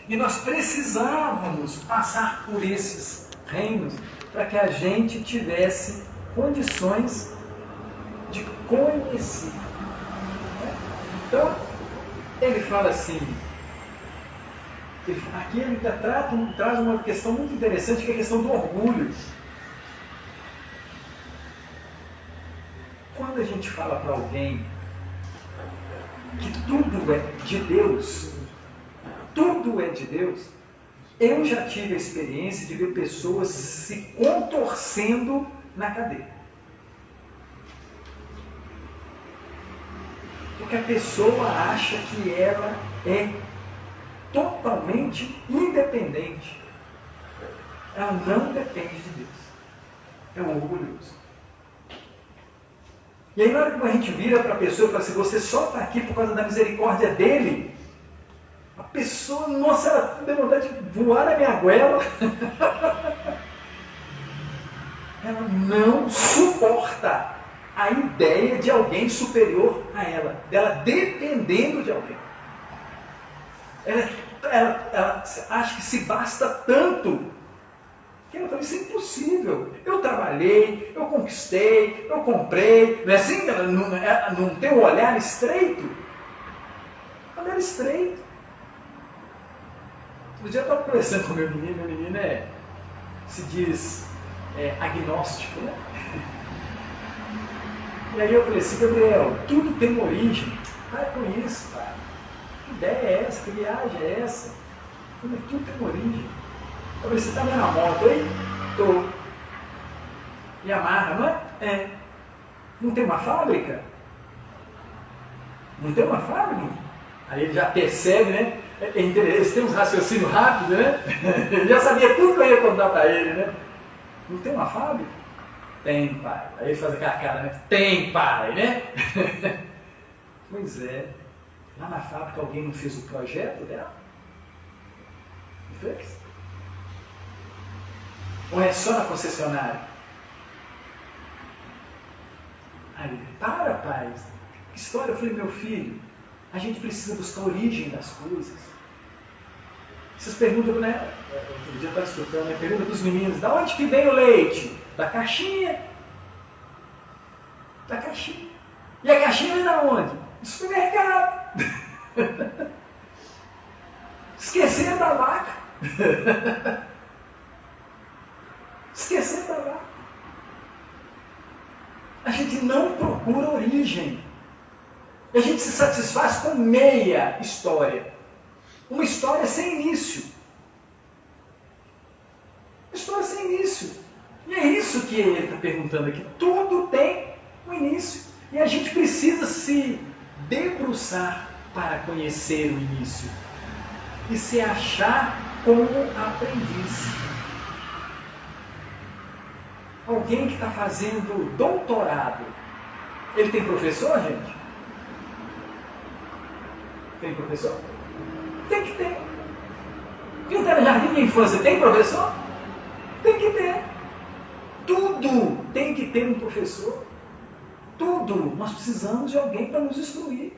E nós precisávamos passar por esses reinos para que a gente tivesse condições de conhecer. Então, ele fala assim, aqui ele traz uma questão muito interessante, que é a questão do orgulho. Quando a gente fala para alguém que tudo é de Deus, tudo é de Deus, eu já tive a experiência de ver pessoas se contorcendo na cadeira. Porque a pessoa acha que ela é totalmente independente. Ela não depende de Deus. É um orgulhoso. E aí na hora que a gente vira para a pessoa e fala assim, você só está aqui por causa da misericórdia dele, a pessoa, nossa, ela tem vontade de voar na minha goela. Ela não suporta a ideia de alguém superior a ela, dela dependendo de alguém. Ela acha que se basta tanto, que ela fala, isso é impossível. Eu trabalhei, eu conquistei, eu comprei. Não é assim? Ela não tem um olhar estreito? Olhar estreito. Um dia eu estava conversando com meu menino se diz agnóstico, né? E aí eu falei assim, Gabriel, tudo tem uma origem. Para com isso, cara. Que ideia é essa? Que viagem é essa? Tudo tem uma origem. Eu falei, você está vendo a moto aí? Estou. E amarra, não é? É. Não tem uma fábrica? Não tem uma fábrica? Aí ele já percebe, né? Eles têm uns raciocínios rápidos, né? Ele já sabia tudo que eu ia contar para ele, né? Não tem uma fábrica? Tem, pai. Aí ele faz aquela cara, né? Tem, pai, né? Pois é. Lá na fábrica alguém não fez o projeto dela? Não fez? Ou é só na concessionária? Aí ele, para, pai. Que história? Eu falei, meu filho, a gente precisa buscar a origem das coisas. Vocês perguntam, né? Eu já estava escutando, né? Pergunta para os meninos, da onde que vem o leite? Da caixinha. Da caixinha. E a caixinha vem da onde? Do supermercado. Esqueceram da vaca. Esqueceram da vaca. A gente não procura origem. A gente se satisfaz com meia história. Uma história sem início. Uma história sem início. E é isso que ele está perguntando aqui. Tudo tem um início. E a gente precisa se debruçar para conhecer o início. E se achar como aprendiz. Alguém que está fazendo doutorado. Ele tem professor, gente? Tem professor? Tem que ter. Quem está no jardim de infância tem professor? Tem que ter. Tudo tem que ter um professor. Tudo. Nós precisamos de alguém para nos instruir.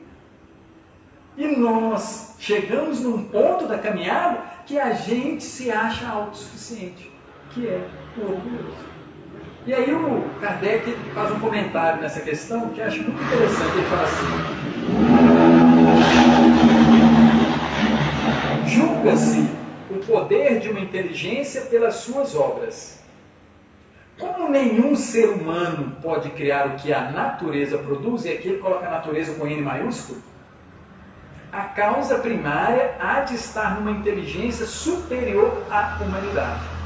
E nós chegamos num ponto da caminhada que a gente se acha autossuficiente, que é o orgulhoso. E aí o Kardec faz um comentário nessa questão que eu acho muito interessante. Ele fala assim: julga-se o poder de uma inteligência pelas suas obras. Como nenhum ser humano pode criar o que a natureza produz, e aqui ele coloca a natureza com N maiúsculo, a causa primária há de estar numa inteligência superior à humanidade.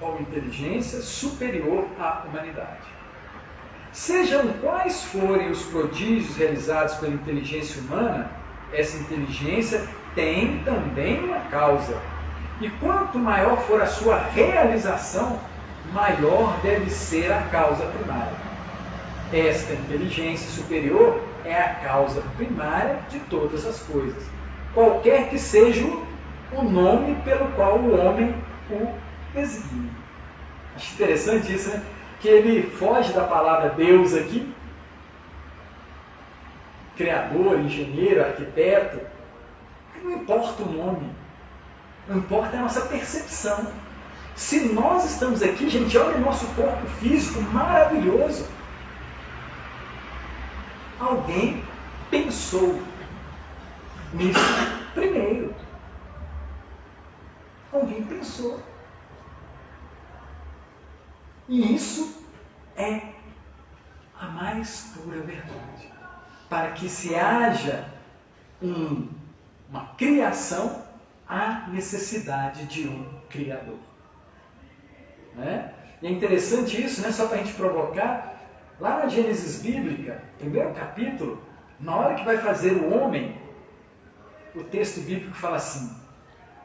Ou inteligência superior à humanidade. Sejam quais forem os prodígios realizados pela inteligência humana, essa inteligência tem também uma causa. E quanto maior for a sua realização, maior deve ser a causa primária. Esta inteligência superior é a causa primária de todas as coisas, qualquer que seja o nome pelo qual o homem o designa. Acho interessante isso, né? Que ele foge da palavra Deus aqui, criador, engenheiro, arquiteto. Não importa o nome, não importa a nossa percepção. Se nós estamos aqui, gente, olha o nosso corpo físico maravilhoso. Alguém pensou nisso primeiro. Alguém pensou. E isso é a mais pura verdade. Para que se haja uma criação, há necessidade de um Criador. Né? E é interessante isso, né? Só para a gente provocar, lá na Gênesis bíblica, primeiro capítulo, na hora que vai fazer o homem, o texto bíblico fala assim: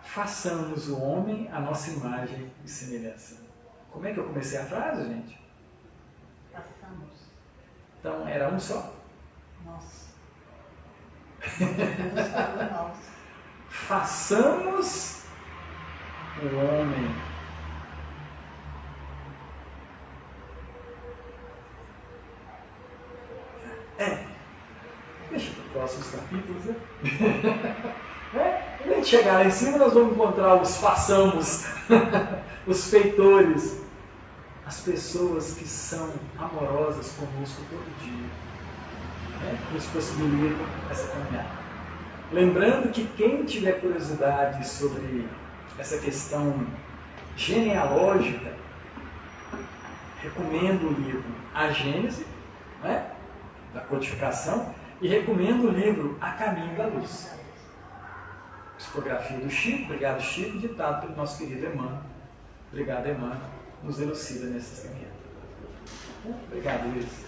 façamos o homem a nossa imagem e semelhança. Como é que eu comecei a frase, gente? Façamos. Então, era um só? Nós. Façamos o homem. Deixa para os próximos capítulos, né? Quando a gente chegar lá em cima, nós vamos encontrar os façamos, os feitores, as pessoas que são amorosas conosco todo dia, né? Que nos possibilitam essa caminhada. Lembrando que quem tiver curiosidade sobre essa questão genealógica, recomendo o livro A Gênese, né? Da codificação, e recomendo o livro A Caminho da Luz. Psicografia do Chico, obrigado Chico, ditado pelo nosso querido Emmanuel. Obrigado, Emmanuel, nos elucida nessa caminhada. Obrigado, Luiz.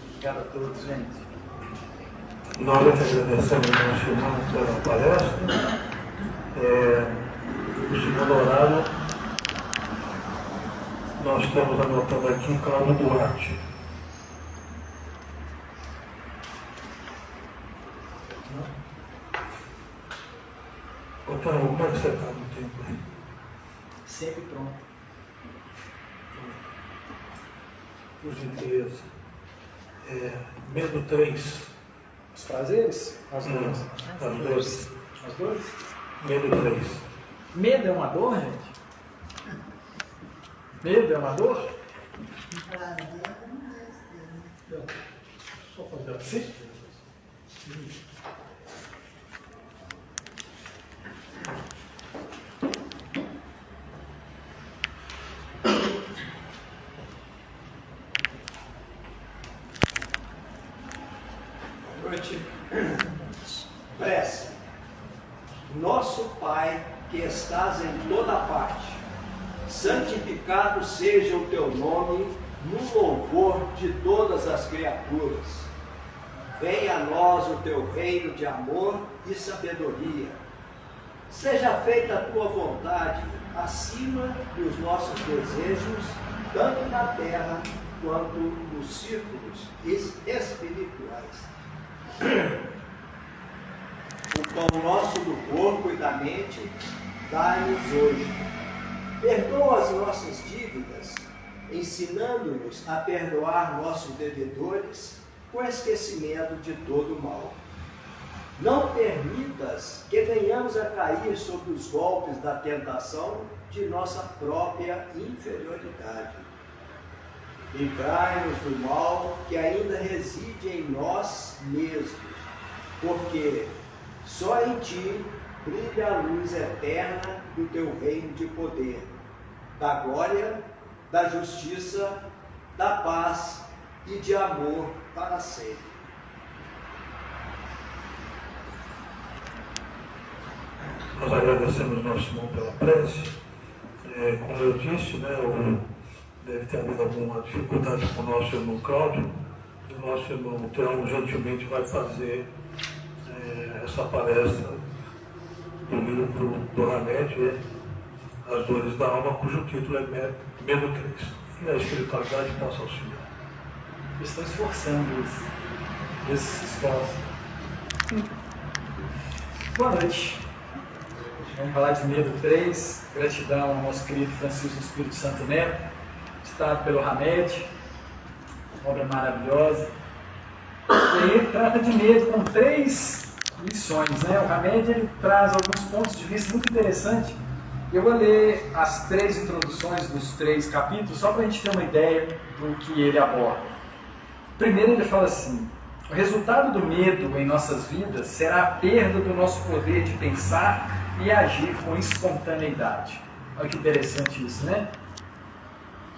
Obrigado a todos, gente. Nós agradecemos ao nosso irmão pela palestra. O segundo horário, nós estamos anotando aqui Cláudio Duarte. Então, como é que você está no tempo aí? Sempre pronto. Por gentileza. Medo 3. Os prazeres? As dores. As dores. As dores? Medo 3. Medo é uma dor, gente? Medo é uma dor? Só fazer assim. Prece. Nosso Pai, que estás em toda parte, santificado seja o teu nome no louvor de todas as criaturas. Venha a nós o teu reino de amor e sabedoria. Seja feita a tua vontade acima dos nossos desejos, tanto na terra quanto nos círculos espirituais. O pão nosso do corpo e da mente, dai-nos hoje. Perdoa as nossas dívidas, ensinando-nos a perdoar nossos devedores, com esquecimento de todo o mal. Não permitas que venhamos a cair sob os golpes da tentação de nossa própria inferioridade. Livrai-nos do mal que ainda reside em nós mesmos, porque só em ti brilha a luz eterna do teu reino de poder, da glória, da justiça, da paz e de amor para sempre. Nós agradecemos nosso irmão pela prece. Como eu disse, né, deve ter havido alguma dificuldade com o nosso irmão Cláudio. O nosso irmão Telmo gentilmente vai fazer essa palestra do livro do Hamed, As Dores da Alma, cujo título é Medo 3. E a espiritualidade possa auxiliar. Estou esforçando esse esforço. Boa noite. Vamos falar de Medo 3. Gratidão ao nosso querido Francisco Espírito Santo Neto, citado pelo Hamed, obra maravilhosa. E ele trata de medo com três lições, né? O Hamed ele traz alguns pontos de vista muito interessantes. Eu vou ler as 3 introduções dos 3 capítulos, só para a gente ter uma ideia do que ele aborda. Primeiro ele fala assim: o resultado do medo em nossas vidas será a perda do nosso poder de pensar e agir com espontaneidade. Olha que interessante isso, né?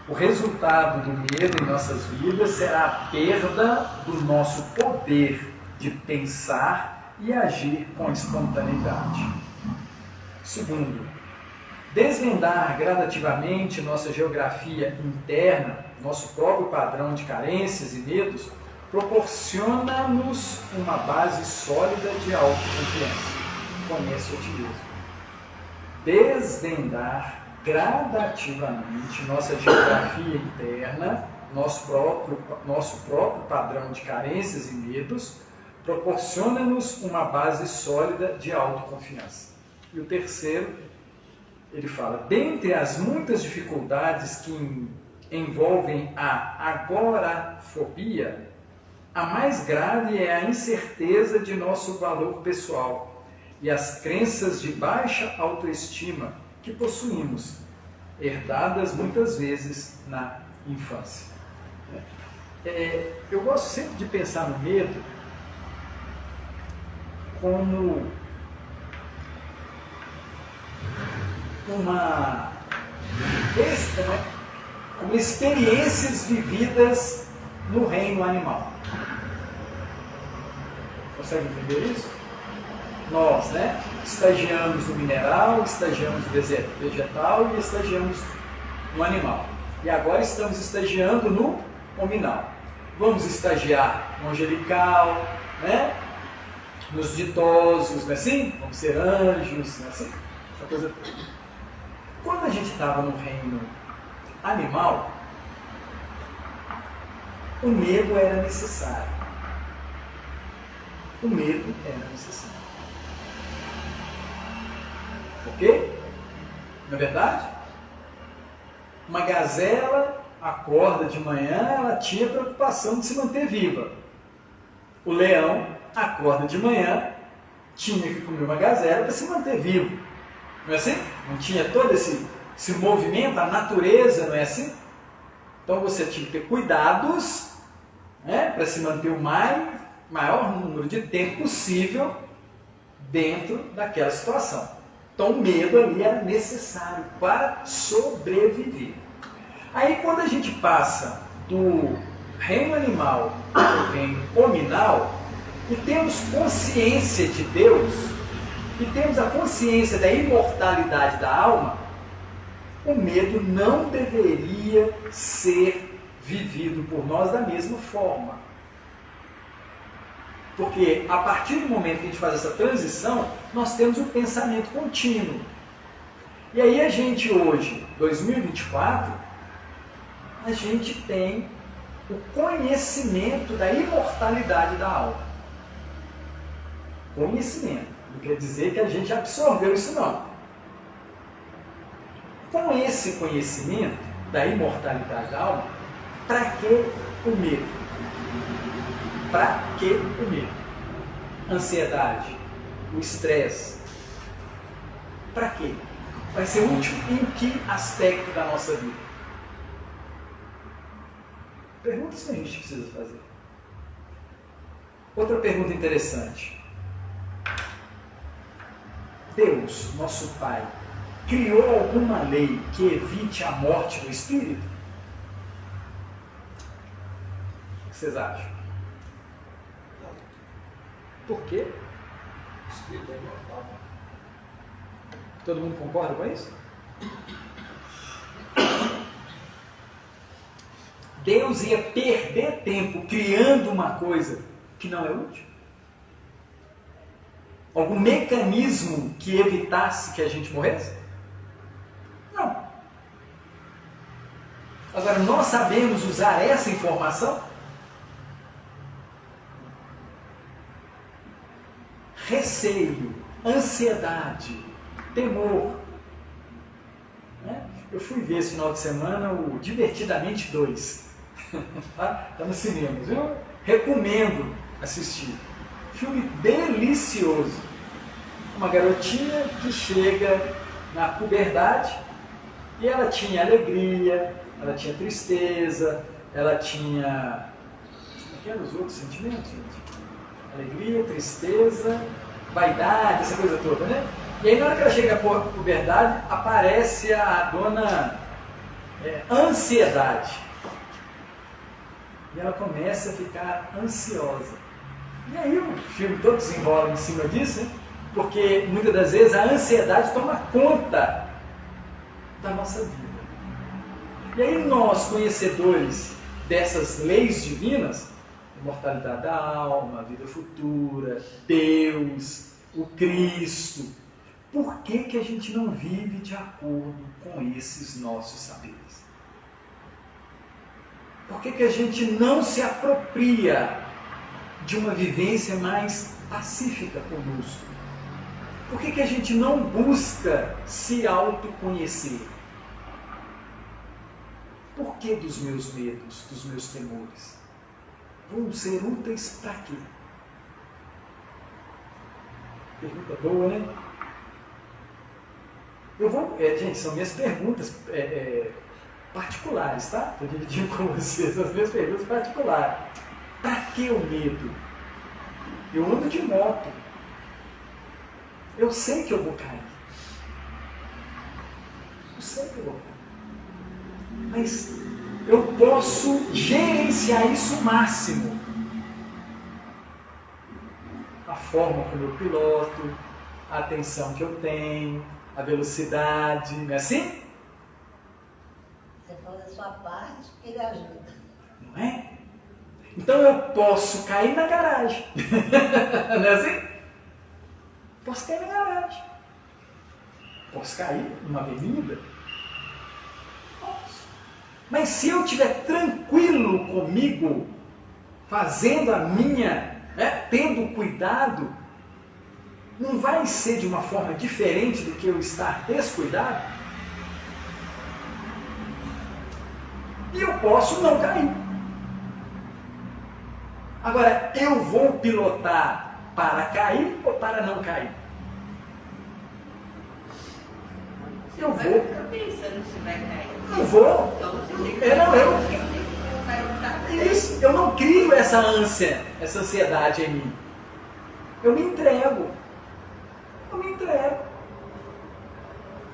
O resultado do medo em nossas vidas será a perda do nosso poder de pensar e agir com espontaneidade. Segundo, desvendar gradativamente nossa geografia interna, nosso próprio padrão de carências e medos, proporciona-nos uma base sólida de autoconfiança. Conhece o otimismo. Desvendar gradativamente nossa geografia interna, nosso próprio padrão de carências e medos, proporciona-nos uma base sólida de autoconfiança. E o terceiro, ele fala: dentre as muitas dificuldades que envolvem a agorafobia, a mais grave é a incerteza de nosso valor pessoal e as crenças de baixa autoestima que possuímos, herdadas muitas vezes na infância. Eu gosto sempre de pensar no medo como como experiências vividas no reino animal. Consegue entender isso? Nós, estagiamos no mineral, estagiamos no vegetal e estagiamos no animal. E agora estamos estagiando no hominal. Vamos estagiar no angelical, nos ditosos, não é assim? Vamos ser anjos, não é assim? Essa coisa toda. Quando a gente estava no reino animal, o medo era necessário. O medo era necessário. Ok? Não é verdade? Uma gazela acorda de manhã, ela tinha preocupação de se manter viva. O leão acorda de manhã, tinha que comer uma gazela para se manter vivo. Não é assim? Não tinha todo esse movimento, a natureza, não é assim? Então você tinha que ter cuidados, para se manter o maior número de tempo possível dentro daquela situação. Então o medo ali era necessário para sobreviver. Aí quando a gente passa do reino animal para o reino hominal e temos consciência de Deus e temos a consciência da imortalidade da alma, o medo não deveria ser vivido por nós da mesma forma. Porque a partir do momento que a gente faz essa transição, nós temos um pensamento contínuo. E aí a gente hoje, 2024, a gente tem o conhecimento da imortalidade da alma. Conhecimento. Não quer dizer que a gente absorveu isso não. Com esse conhecimento da imortalidade da alma, para que o medo? Para que o medo? Ansiedade, o estresse. Para quê? Vai ser útil em que aspecto da nossa vida? Perguntas que a gente precisa fazer. Outra pergunta interessante. Deus, nosso Pai, criou alguma lei que evite a morte do espírito? O que vocês acham? Por quê? Todo mundo concorda com isso? Deus ia perder tempo criando uma coisa que não é útil? Algum mecanismo que evitasse que a gente morresse? Não. Agora, nós sabemos usar essa informação? Receio, ansiedade, temor. Eu fui ver esse final de semana o Divertidamente 2. Está no cinema, viu? Recomendo assistir. filme delicioso. Uma garotinha que chega na puberdade e ela tinha alegria, ela tinha tristeza, ela tinha... O que eram os outros sentimentos, gente? Alegria, tristeza, vaidade, essa coisa toda, né? E aí na hora que ela chega na puberdade, aparece a dona ansiedade. E ela começa a ficar ansiosa. E aí o filme todo desenrola em cima disso, né? Porque muitas das vezes a ansiedade toma conta da nossa vida. E aí nós, conhecedores dessas leis divinas, imortalidade da alma, a vida futura, Deus, o Cristo, por que que a gente não vive de acordo com esses nossos saberes? Por que que a gente não se apropria de uma vivência mais pacífica conosco? Por que que a gente não busca se autoconhecer? Por que dos meus medos, dos meus temores? Vão ser úteis para quê? Pergunta boa, né? Eu vou... gente, são minhas perguntas particulares, tá? Estou dividindo com vocês as minhas perguntas particulares. Para que o medo? Eu ando de moto. Eu sei que eu vou cair. Eu sei que eu vou cair. Mas eu posso gerenciar isso o máximo. A forma como eu piloto, a atenção que eu tenho, a velocidade, não é assim? Você faz a sua parte, ele ajuda. Não é? Então eu posso cair na garagem. Não é assim? Posso cair na garagem. Posso cair numa avenida. Posso. Mas se eu estiver tranquilo comigo, fazendo a minha, tendo cuidado, não vai ser de uma forma diferente do que eu estar descuidado? E eu posso não cair. Agora, eu vou pilotar para cair ou para não cair? Eu vou. Fica pensando se vai cair. Não vou. Então você tem que Isso, eu não crio essa ânsia, essa ansiedade em mim. Eu me entrego. Eu me entrego.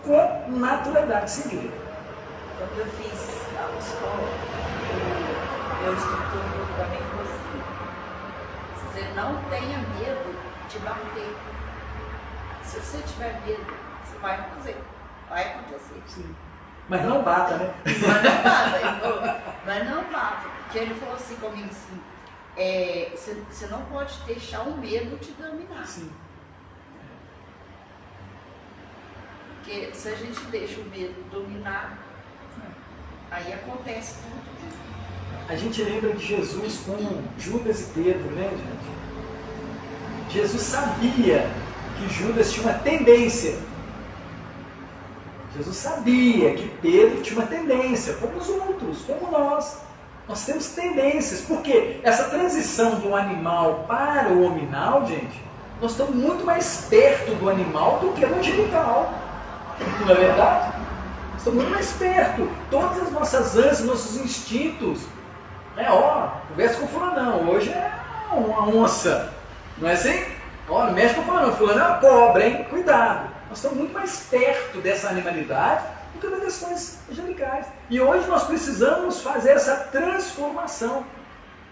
Com naturalidade, sem querer. Quando eu fiz a autoescola, meu instrutor para mim falou assim: você não tenha medo de bater. Se você tiver medo, você vai fazer. Vai acontecer. Sim. Mas não bata, né? Mas não bata. Ele falou, mas não bata. Porque ele falou assim comigo assim, você não pode deixar o medo te dominar. Sim. Porque se a gente deixa o medo dominar, aí acontece tudo. A gente lembra de Jesus com Judas e Pedro, né, gente? Jesus sabia que Judas tinha uma tendência. Jesus sabia que Pedro tinha uma tendência, como os outros, como nós. Nós temos tendências. Por quê? Essa transição do animal para o hominal, gente, nós estamos muito mais perto do animal do que do angelical. Não é verdade? Nós estamos muito mais perto. Todas as nossas ânsias, nossos instintos. Conversa com o fulano, hoje é uma onça. Não é assim? Não mexe com o fulano, fulano é uma cobra, hein? Cuidado. Nós estamos muito mais perto dessa animalidade do que das questões angelicais. E hoje nós precisamos fazer essa transformação.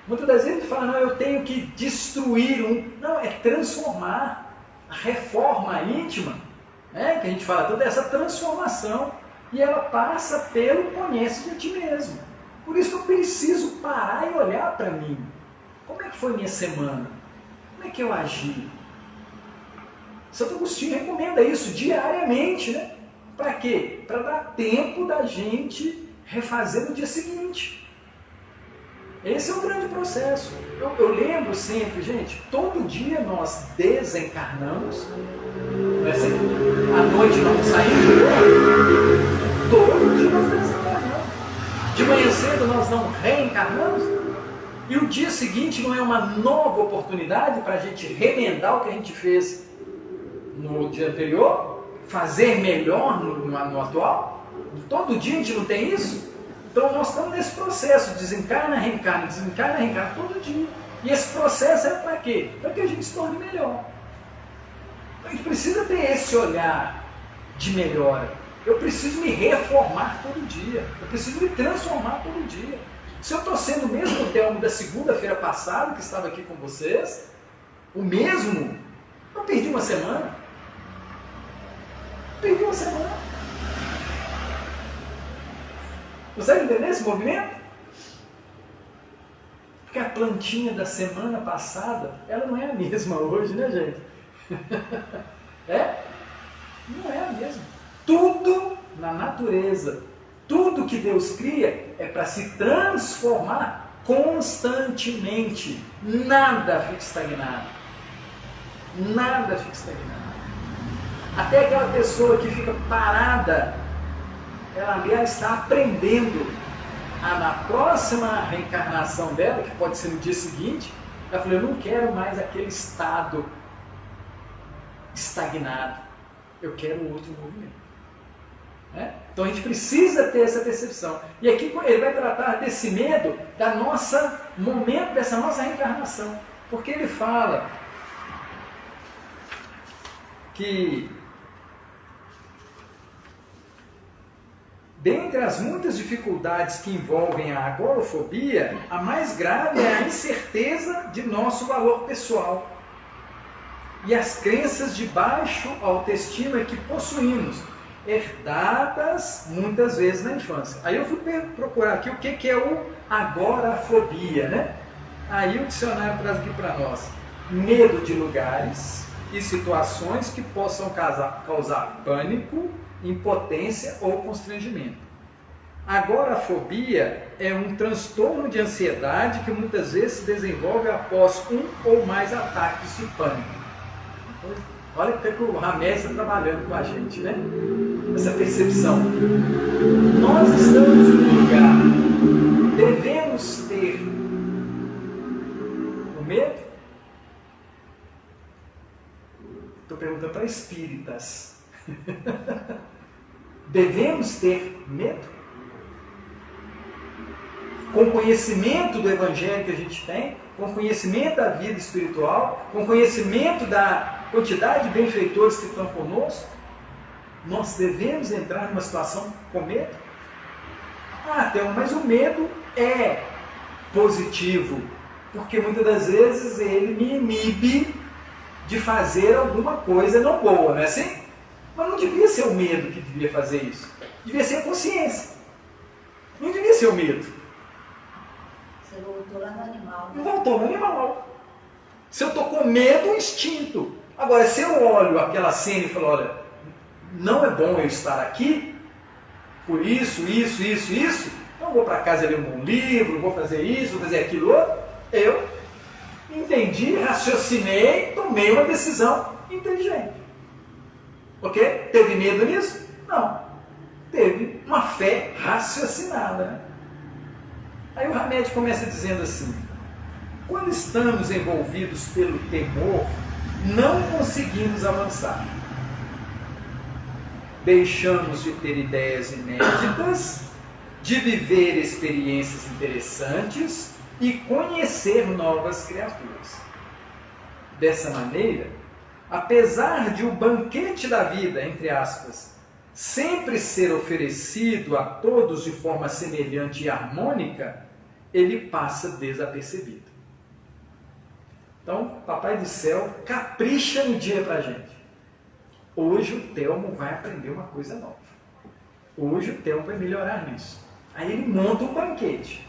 Muitas das vezes a gente fala, não, eu tenho que destruir um. Não, é transformar. A reforma íntima, né, que a gente fala, toda essa transformação. E ela passa pelo conhece de ti mesmo. Por isso que eu preciso parar e olhar para mim. Como é que foi minha semana? Como é que eu agi? Santo Agostinho recomenda isso diariamente, né? Para quê? Para dar tempo da gente refazer no dia seguinte. Esse é um grande processo. Eu lembro sempre, gente, todo dia nós desencarnamos. Não é assim? À noite nós saímos. Todo dia nós desencarnamos. De manhã cedo nós não reencarnamos. E o dia seguinte não é uma nova oportunidade para a gente remendar o que a gente fez no dia anterior? Fazer melhor no atual? Todo dia a gente não tem isso? Então nós estamos nesse processo, desencarna, reencarna, todo dia. E esse processo é para quê? Para que a gente se torne melhor. A gente precisa ter esse olhar de melhora. Eu preciso me reformar todo dia. Eu preciso me transformar todo dia. Se eu estou sendo o mesmo Telmo da segunda-feira passada, que estava aqui com vocês, o mesmo, eu perdi uma semana. Perdi uma semana. Consegue entender esse movimento? Porque a plantinha da semana passada, ela não é a mesma hoje, né, gente? É? Não é a mesma. Tudo na natureza, tudo que Deus cria é para se transformar constantemente. Nada fica estagnado. Nada fica estagnado. Até aquela pessoa que fica parada, ela está aprendendo a, na próxima reencarnação dela, que pode ser no dia seguinte, ela falou, eu não quero mais aquele estado estagnado, eu quero outro movimento. Então a gente precisa ter essa percepção. E aqui ele vai tratar desse medo da nossa momento, dessa nossa reencarnação. Porque ele fala que dentre as muitas dificuldades que envolvem a agorafobia, a mais grave é a incerteza de nosso valor pessoal e as crenças de baixa autoestima que possuímos, herdadas muitas vezes na infância. Aí eu fui procurar aqui o que é o agorafobia, né? Aí o dicionário traz aqui para nós: medo de lugares e situações que possam causar pânico, impotência ou constrangimento. Agorafobia é um transtorno de ansiedade que muitas vezes se desenvolve após um ou mais ataques de pânico. Olha o que o Ramés está trabalhando com a gente, né? Essa percepção. Nós estamos num lugar, devemos ter o medo? Estou perguntando para espíritas. Devemos ter medo? Com o conhecimento do Evangelho que a gente tem, com o conhecimento da vida espiritual, com o conhecimento da quantidade de benfeitores que estão conosco, nós devemos entrar numa situação com medo? Thelma, mas o medo é positivo, porque muitas das vezes ele me inibe de fazer alguma coisa não boa, não é assim? Mas não devia ser o medo que devia fazer isso. Devia ser a consciência. Não devia ser o medo. Você voltou lá no animal. Não voltou no animal. Se eu estou com medo, o instinto. Agora, se eu olho aquela cena e falo, olha, não é bom eu estar aqui, por isso, então eu vou para casa ler um bom livro, vou fazer isso, vou fazer aquilo outro. Eu entendi, raciocinei, tomei uma decisão inteligente. Ok? Teve medo nisso? Não. Teve uma fé raciocinada. Né? Aí o Hamed começa dizendo assim: quando estamos envolvidos pelo temor, não conseguimos avançar. Deixamos de ter ideias inéditas, de viver experiências interessantes e conhecer novas criaturas. Dessa maneira, apesar de o banquete da vida, entre aspas, sempre ser oferecido a todos de forma semelhante e harmônica, ele passa desapercebido. Então, Papai do Céu capricha no dia para a gente. Hoje o Telmo vai aprender uma coisa nova. Hoje o Telmo vai melhorar nisso. Aí ele monta um banquete.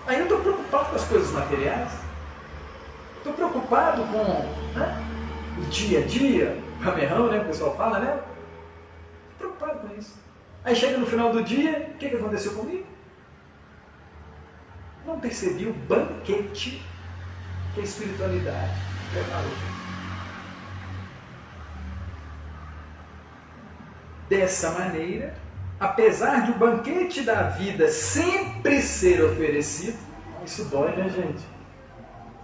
Aí eu estou preocupado com as coisas materiais. Estou preocupado com o dia a dia, o camerrão, né, o pessoal fala, né? Estou preocupado com isso. Aí chega no final do dia, o que aconteceu comigo? Não percebi o banquete que a espiritualidade preparou. Dessa maneira, apesar de o banquete da vida sempre ser oferecido, isso dói, né, gente?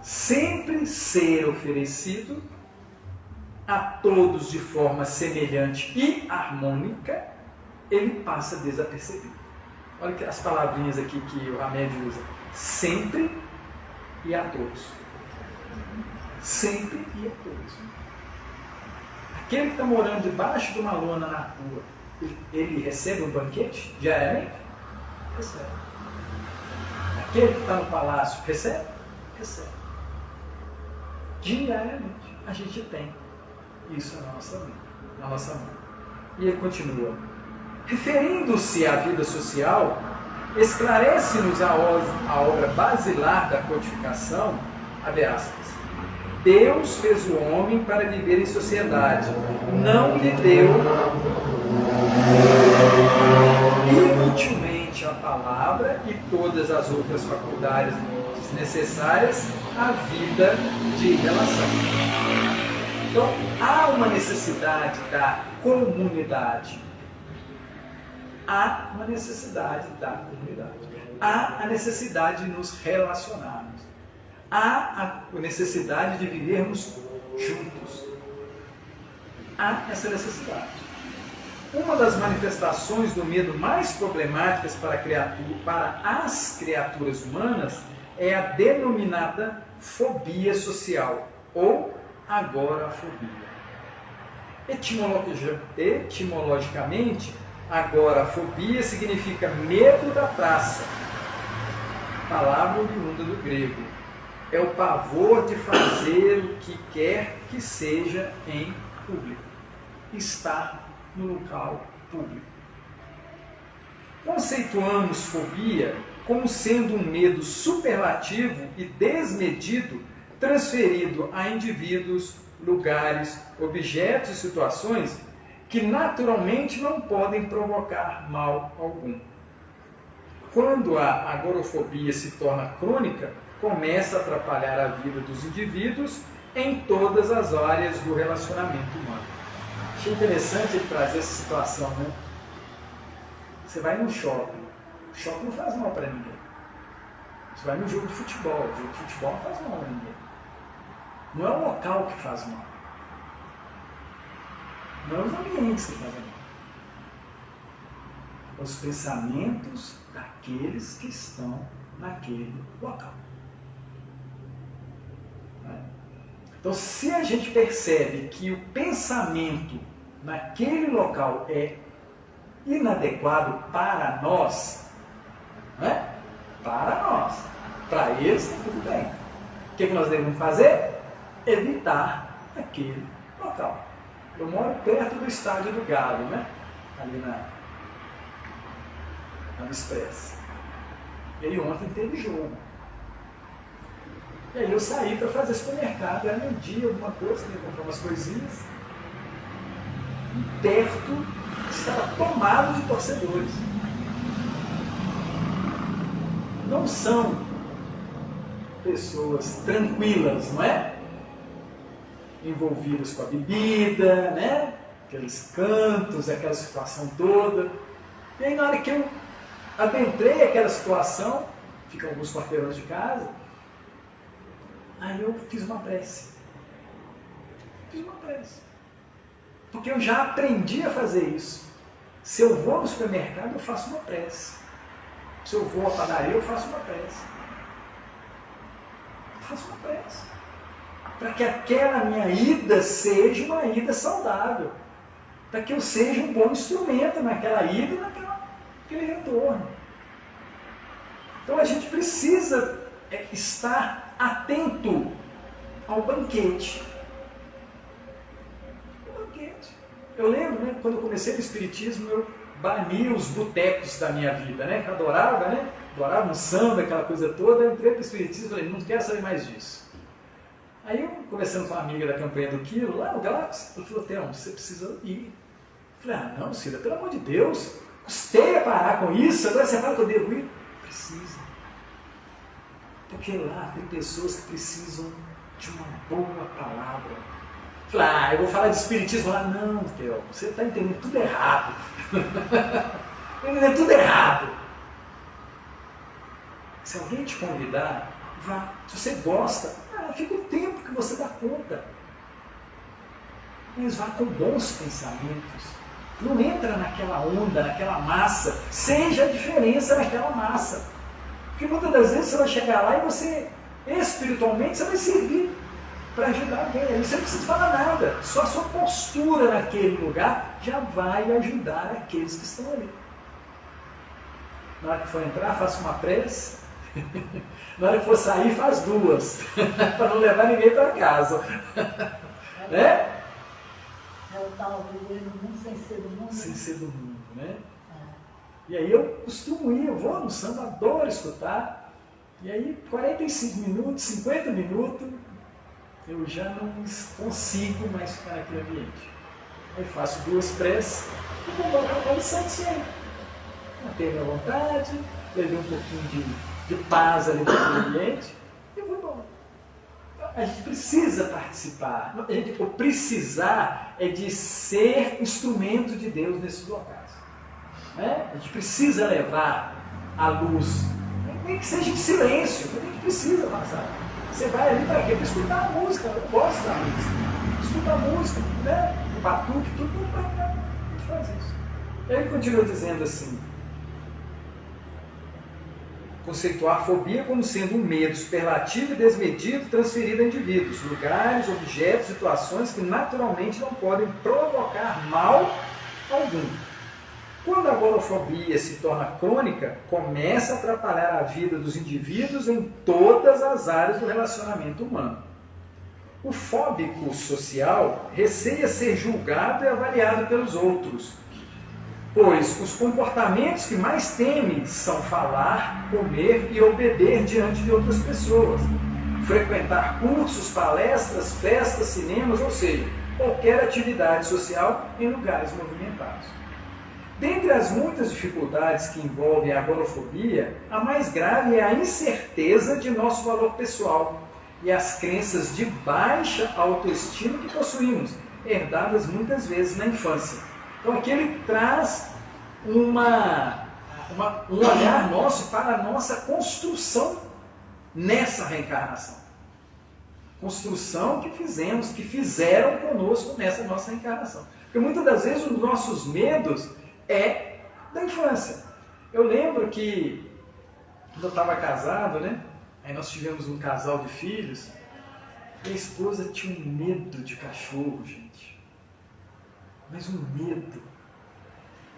Sempre ser oferecido a todos de forma semelhante e harmônica, ele passa desapercebido. Olha as palavrinhas aqui que o Hamed usa. Sempre e a todos. Sempre e a todos. Aquele que está morando debaixo de uma lona na rua, ele recebe um banquete diariamente? Recebe. Aquele que está no palácio, recebe? Recebe. Diariamente a gente tem isso na nossa mão. E ele continua. Referindo-se à vida social, esclarece-nos a obra basilar da codificação, abre aspas, Deus fez o homem para viver em sociedade, não lhe deu inutilmente a palavra e todas as outras faculdades necessárias à vida de relação. Então, há uma necessidade da comunidade. Há uma necessidade da comunidade. Há a necessidade de nos relacionarmos. Há a necessidade de vivermos juntos. Há essa necessidade. Uma das manifestações do medo mais problemáticas para as criaturas humanas é a denominada fobia social, ou agorafobia. Etimologicamente, agorafobia significa medo da praça, palavra oriunda do grego. É o pavor de fazer o que quer que seja em público, estar no local público. Conceituamos fobia como sendo um medo superlativo e desmedido transferido a indivíduos, lugares, objetos e situações que naturalmente não podem provocar mal algum. Quando a agorafobia se torna crônica, começa a atrapalhar a vida dos indivíduos em todas as áreas do relacionamento humano. Achei interessante ele trazer essa situação, né? Você vai num shopping, o shopping não faz mal para ninguém. Você vai num jogo de futebol, o jogo de futebol não faz mal para ninguém. Não é o local que faz mal. Não é os ambientes que fazem mal. Os pensamentos daqueles que estão naquele local. Então, se a gente percebe que o pensamento naquele local é inadequado para nós, né? Para nós, para eles está tudo bem. O que nós devemos fazer? Evitar aquele local. Eu moro perto do estádio do Galo, né? Ali na Express. E aí ontem teve jogo. E aí eu saí para fazer supermercado, era meio dia, alguma coisa, ia comprar umas coisinhas. E perto estava tomado de torcedores. Não são pessoas tranquilas, não é? Envolvidas com a bebida, né? Aqueles cantos, aquela situação toda. E aí na hora que eu adentrei aquela situação, ficam alguns quarteirões de casa, aí eu fiz uma prece. Porque eu já aprendi a fazer isso. Se eu vou no supermercado, eu faço uma prece. Se eu vou à padaria, eu faço uma prece. Para que aquela minha ida seja uma ida saudável. Para que eu seja um bom instrumento naquela ida e naquele retorno. Então a gente precisa estar atento ao banquete. Eu lembro, né, quando eu comecei no Espiritismo, eu bani os botecos da minha vida, né? Eu adorava, né? Adorava um samba, aquela coisa toda. Eu entrei para o Espiritismo e falei, não quero saber mais disso. Aí eu, conversando com uma amiga da campanha do Quilo, lá no Galáxia, ela falou, Thelmo, você precisa ir. Eu falei, não, Cida, pelo amor de Deus, custei a parar com isso, agora você fala que eu devo ir? Precisa. Porque lá tem pessoas que precisam de uma boa palavra. Eu falei, eu vou falar de Espiritismo lá. Não, Thelmo, você está entendendo tudo errado. É tudo errado. Se alguém te convidar, vá. Se você gosta, fica o tempo que você dá conta. Mas vá com bons pensamentos. Não entra naquela onda, naquela massa. Seja a diferença naquela massa. Porque muitas das vezes você vai chegar lá e você, espiritualmente, você vai servir para ajudar alguém. Aí você não precisa falar nada. Só a sua postura naquele lugar já vai ajudar aqueles que estão ali. Na hora que for entrar, faça uma prece. Na hora que for sair, faz duas. Para não levar ninguém para casa. Né? É o tal viver no mundo sem ser do mundo. Sem ser do mundo, né? E aí eu costumo ir, eu vou no samba, adoro escutar. E aí 45 minutos, 50 minutos, eu já não consigo mais ficar naquele ambiente. Aí faço duas preces e vou embora e satisfeito. Mantenho minha vontade, levei um pouquinho de paz ali naquele ambiente e vou embora. A gente precisa participar. O precisar é de ser instrumento de Deus nesses locais. Né? A gente precisa levar a luz, nem que seja em silêncio, a gente precisa passar. Você vai ali para quê? Para escutar a música. Eu gosto da música. Escuta a música, né? O batuque, tudo para cá. A gente faz isso. E aí ele continua dizendo assim: conceituar fobia como sendo um medo superlativo e desmedido transferido a indivíduos, lugares, objetos, situações que naturalmente não podem provocar mal algum. Quando a agorafobia se torna crônica, começa a atrapalhar a vida dos indivíduos em todas as áreas do relacionamento humano. O fóbico social receia ser julgado e avaliado pelos outros, pois os comportamentos que mais teme são falar, comer e obedecer diante de outras pessoas, frequentar cursos, palestras, festas, cinemas, ou seja, qualquer atividade social em lugares movimentados. Dentre as muitas dificuldades que envolvem a agorafobia, a mais grave é a incerteza de nosso valor pessoal e as crenças de baixa autoestima que possuímos, herdadas muitas vezes na infância. Então aqui ele traz um olhar nosso para a nossa construção nessa reencarnação. Construção que fizeram conosco nessa nossa reencarnação. Porque muitas das vezes os nossos medos é da infância. Eu lembro que quando eu estava casado, né? Aí nós tivemos um casal de filhos, e a esposa tinha um medo de cachorro, gente. Mas um medo.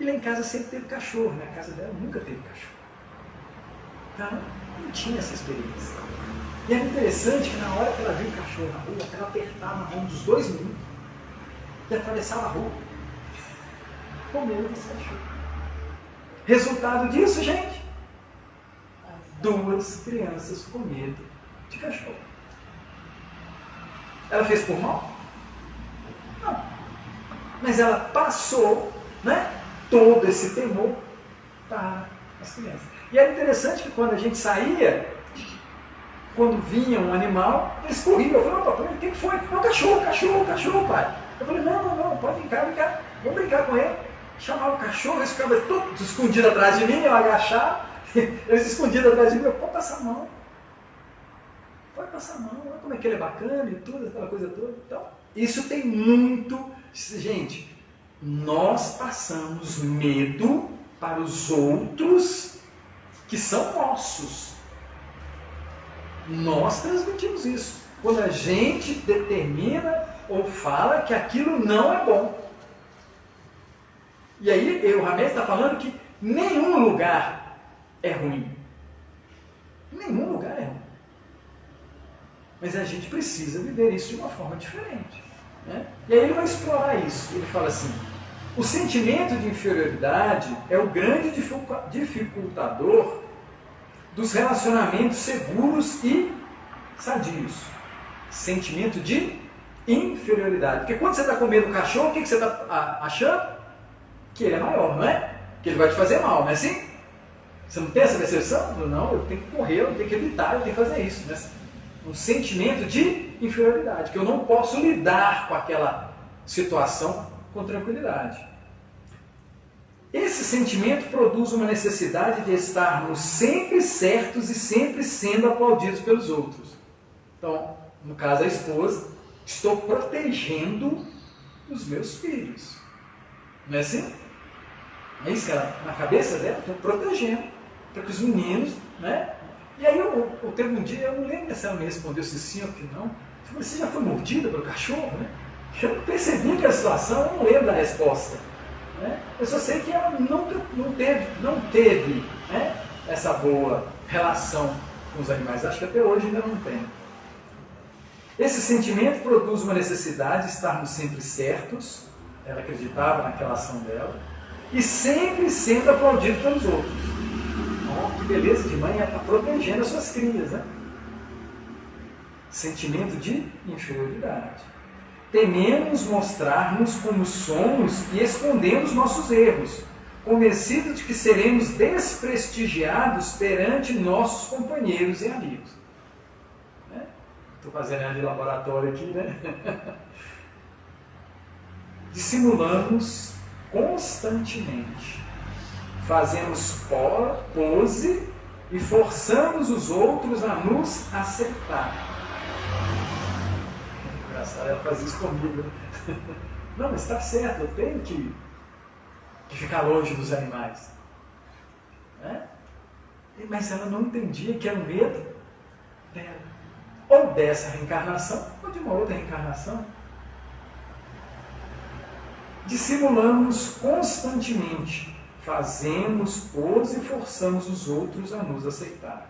E lá em casa sempre teve cachorro, na casa dela nunca teve cachorro. Então, não tinha essa experiência. E era interessante que na hora que ela viu o cachorro na rua, ela apertava a mão dos 2 meninos e atravessava a rua. Com medo desse cachorro. Resultado disso, gente? 2 crianças com medo de cachorro. Ela fez por mal? Não. Mas ela passou, né, todo esse temor para as crianças. E era interessante que quando a gente saía, quando vinha um animal, eles corriam. Eu falei: papai, o que foi? Não, cachorro, pai. Eu falei: não, pode brincar, vamos brincar com ele. Chamava o cachorro, eles ficavam todos escondidos atrás de mim, eu agachava, eles escondidos atrás de mim, pode passar a mão. Pode passar a mão, olha como é que ele é bacana e tudo, aquela coisa toda. Então, isso tem muito. Gente, nós passamos medo para os outros que são nossos. Nós transmitimos isso. Quando a gente determina ou fala que aquilo não é bom. E aí, o Ramés está falando que nenhum lugar é ruim. Nenhum lugar é ruim. Mas a gente precisa viver isso de uma forma diferente. Né? E aí ele vai explorar isso. Ele fala assim: o sentimento de inferioridade é o grande dificultador dos relacionamentos seguros e sadios. Sentimento de inferioridade. Porque quando você está com medo do cachorro, o que você está achando? Que ele é maior, não é? Que ele vai te fazer mal, não é assim? Você não tem essa percepção? Não, eu tenho que correr, eu tenho que evitar, eu tenho que fazer isso. Né? Um sentimento de inferioridade, que eu não posso lidar com aquela situação com tranquilidade. Esse sentimento produz uma necessidade de estarmos sempre certos e sempre sendo aplaudidos pelos outros. Então, no caso a esposa, estou protegendo os meus filhos. Não é assim? É isso que ela, na cabeça dela, estou protegendo, para que os meninos, né? E aí teve um dia, eu não lembro se ela me respondeu se sim ou se não. Eu falei, você já foi mordida pelo cachorro, né? Eu percebi que a situação, eu não lembro da resposta. Né? Eu só sei que ela não teve né, essa boa relação com os animais. Acho que até hoje ainda não tem. Esse sentimento produz uma necessidade de estarmos sempre certos, ela acreditava naquela ação dela, e sempre sendo aplaudido pelos outros. Oh, que beleza de mãe, ela está protegendo as suas crias. Né? Sentimento de inferioridade. Tememos mostrar-nos como somos e escondemos nossos erros, convencidos de que seremos desprestigiados perante nossos companheiros e amigos. Estou fazendo ela de laboratório aqui, né? Dissimulamos constantemente, fazemos pose e forçamos os outros a nos aceitar. Engraçado, ela faz isso comigo. Não, mas está certo, eu tenho que ficar longe dos animais. Né? Mas ela não entendia que era um medo dela. Ou dessa reencarnação, ou de uma outra reencarnação. Dissimulamos constantemente, fazemos pose e forçamos os outros a nos aceitar.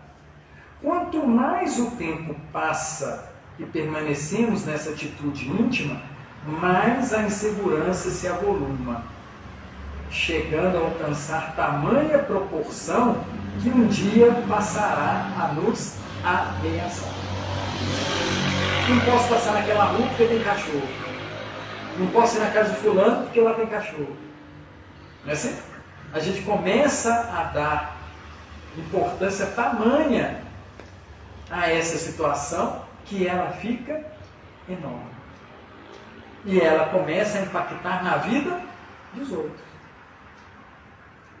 Quanto mais o tempo passa e permanecemos nessa atitude íntima, mais a insegurança se avoluma, chegando a alcançar tamanha proporção que um dia passará a nos ameaçar. Não posso passar naquela rua porque tem cachorro. Não posso ir na casa de fulano porque lá tem cachorro. Não é assim? A gente começa a dar importância tamanha a essa situação que ela fica enorme. E ela começa a impactar na vida dos outros.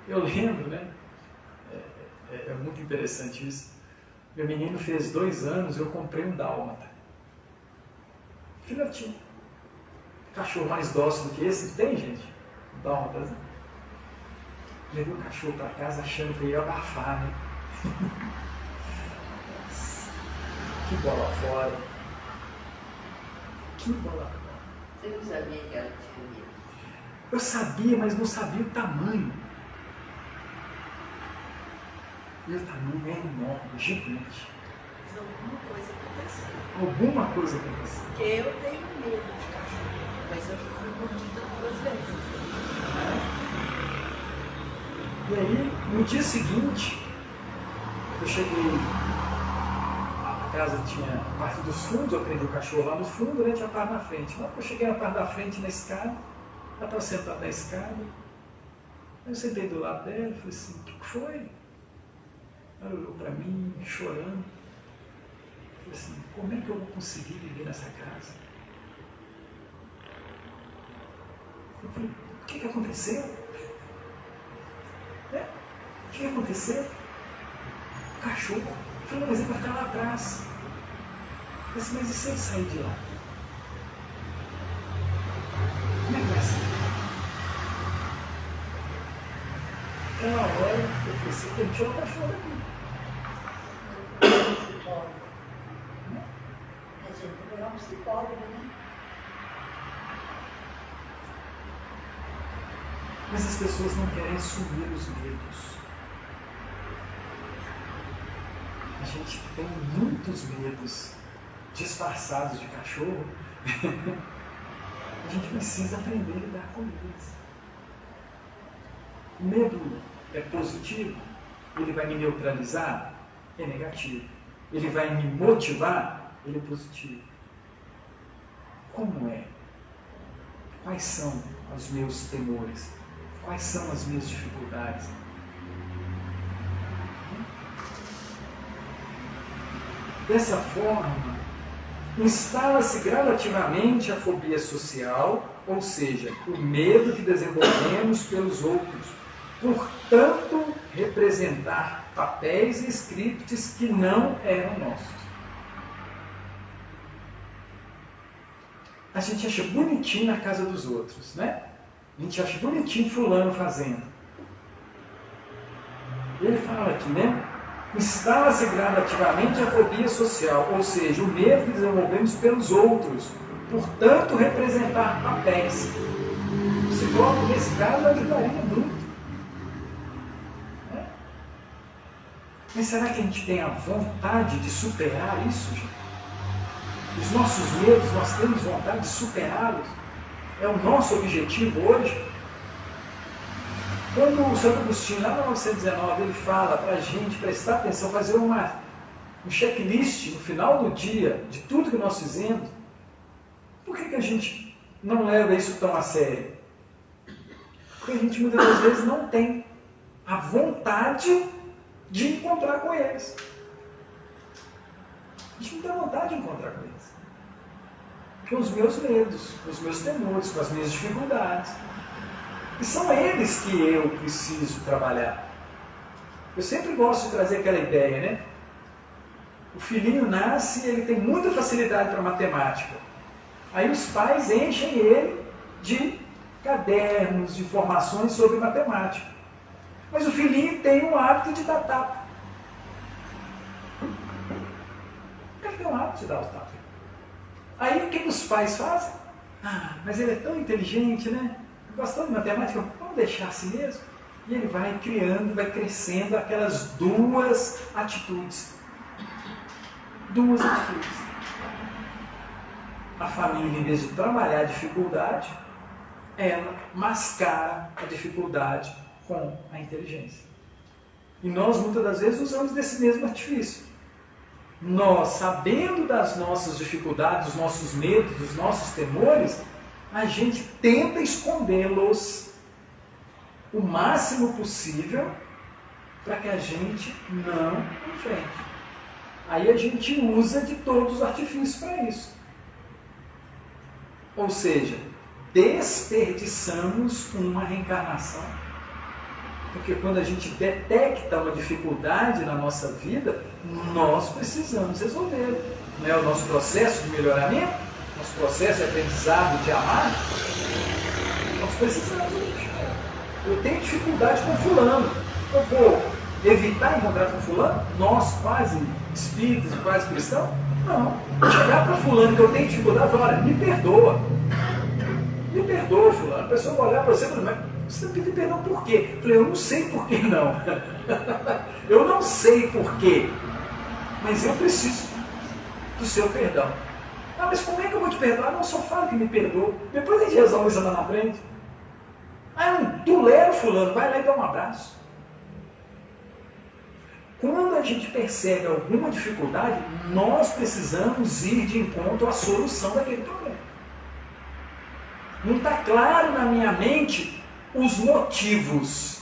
Eu lembro, né? É muito interessante isso. Meu menino fez 2 anos, eu comprei um dálmata. Filhotinho. Cachorro mais dócil do que esse, tem, gente? Dálmata, né? Levei o cachorro para casa achando que ia abafar, né? Que bola fora. Que bola fora. Você não sabia que ela tinha medo? Eu sabia, mas não sabia o tamanho. E o tamanho é enorme, gigante. Mas alguma coisa aconteceu. Alguma coisa aconteceu. Porque eu tenho medo de cachorro, mas eu já fui mordida 2 vezes. E aí, no dia seguinte, eu cheguei, a casa tinha a parte dos fundos, eu prendi o cachorro lá no fundo, né, tinha a parte na frente. Lá que eu cheguei na parte da frente, na escada, ela estava sentada na escada, aí eu sentei do lado dela e falei assim, o que foi? Ela olhou para mim, chorando. Eu falei assim, como é que eu vou conseguir viver nessa casa? Eu falei, o que aconteceu? O que aconteceu? O cachorro. Eu falei, mas ele vai ficar lá atrás. Eu falei assim, mas e se ele sair de lá? Como é que vai ser? Aquela hora, eu falei assim, tem que tirar o cachorro aqui. Psicólogo. A gente procurou um psicólogo, né? Mas as pessoas não querem assumir os medos. A gente tem muitos medos disfarçados de cachorro. A gente precisa aprender a lidar com eles. O medo é positivo? Ele vai me neutralizar? É negativo. Ele vai me motivar? Ele é positivo. Como é? Quais são os meus temores? Quais são as minhas dificuldades? Dessa forma, instala-se gradativamente a fobia social, ou seja, o medo que desenvolvemos pelos outros, portanto, representar papéis e scripts que não eram nossos. A gente acha bonitinho na casa dos outros, né? A gente acha bonitinho fulano fazendo. Ele fala aqui, né? Instala-se gradativamente a fobia social, ou seja, o medo que desenvolvemos pelos outros. Portanto, representar papéis. O psicólogo, nesse caso, ajudaria muito. Né? Mas será que a gente tem a vontade de superar isso, gente? Os nossos medos, nós temos vontade de superá-los? É o nosso objetivo hoje? Quando o Santo Agostinho, lá em 1919, ele fala para a gente prestar atenção, fazer um checklist no final do dia de tudo que nós fizemos, por que a gente não leva isso tão a sério? Porque a gente muitas das vezes não tem a vontade de encontrar com eles. A gente não tem vontade de encontrar com eles. Com os meus medos, com os meus temores, com as minhas dificuldades. E são eles que eu preciso trabalhar. Eu sempre gosto de trazer aquela ideia, né? O filhinho nasce e ele tem muita facilidade para matemática. Aí os pais enchem ele de cadernos, de informações sobre matemática. Mas o filhinho tem o hábito de dar tapa. Ele tem o hábito de dar o tapa. Aí o que os pais fazem? Ah, mas ele é tão inteligente, né? Gostando de matemática, vamos deixar assim mesmo? E ele vai criando, vai crescendo aquelas duas atitudes. Duas atitudes. A família, em vez de trabalhar a dificuldade, ela mascara a dificuldade com a inteligência. E nós, muitas das vezes, usamos desse mesmo artifício. Nós, sabendo das nossas dificuldades, dos nossos medos, dos nossos temores, a gente tenta escondê-los o máximo possível para que a gente não enfrente. Aí a gente usa de todos os artifícios para isso. Ou seja, desperdiçamos uma reencarnação. Porque quando a gente detecta uma dificuldade na nossa vida, nós precisamos resolvê-la. Não é o nosso processo de melhoramento? Nosso processo de aprendizado, de amar? Nós precisamos. Eu tenho dificuldade com fulano. Eu vou evitar encontrar com fulano? Nós, quase espíritas e quase cristãos? Não. Chegar para fulano que eu tenho dificuldade e falar, olha, me perdoa. Me perdoa, fulano. A pessoa vai olhar para você e falar, mas você está pedindo perdão por quê? Eu falei, eu não sei por que não. Eu não sei por quê. Mas eu preciso do seu perdão. Ah, mas como é que eu vou te perdoar? Não, só fala que me perdoa. Depois a gente resolve isso lá na frente. Ah, eu não tolero fulano. Vai lá e dá um abraço. Quando a gente percebe alguma dificuldade, nós precisamos ir de encontro à solução daquele problema. Não está claro na minha mente os motivos.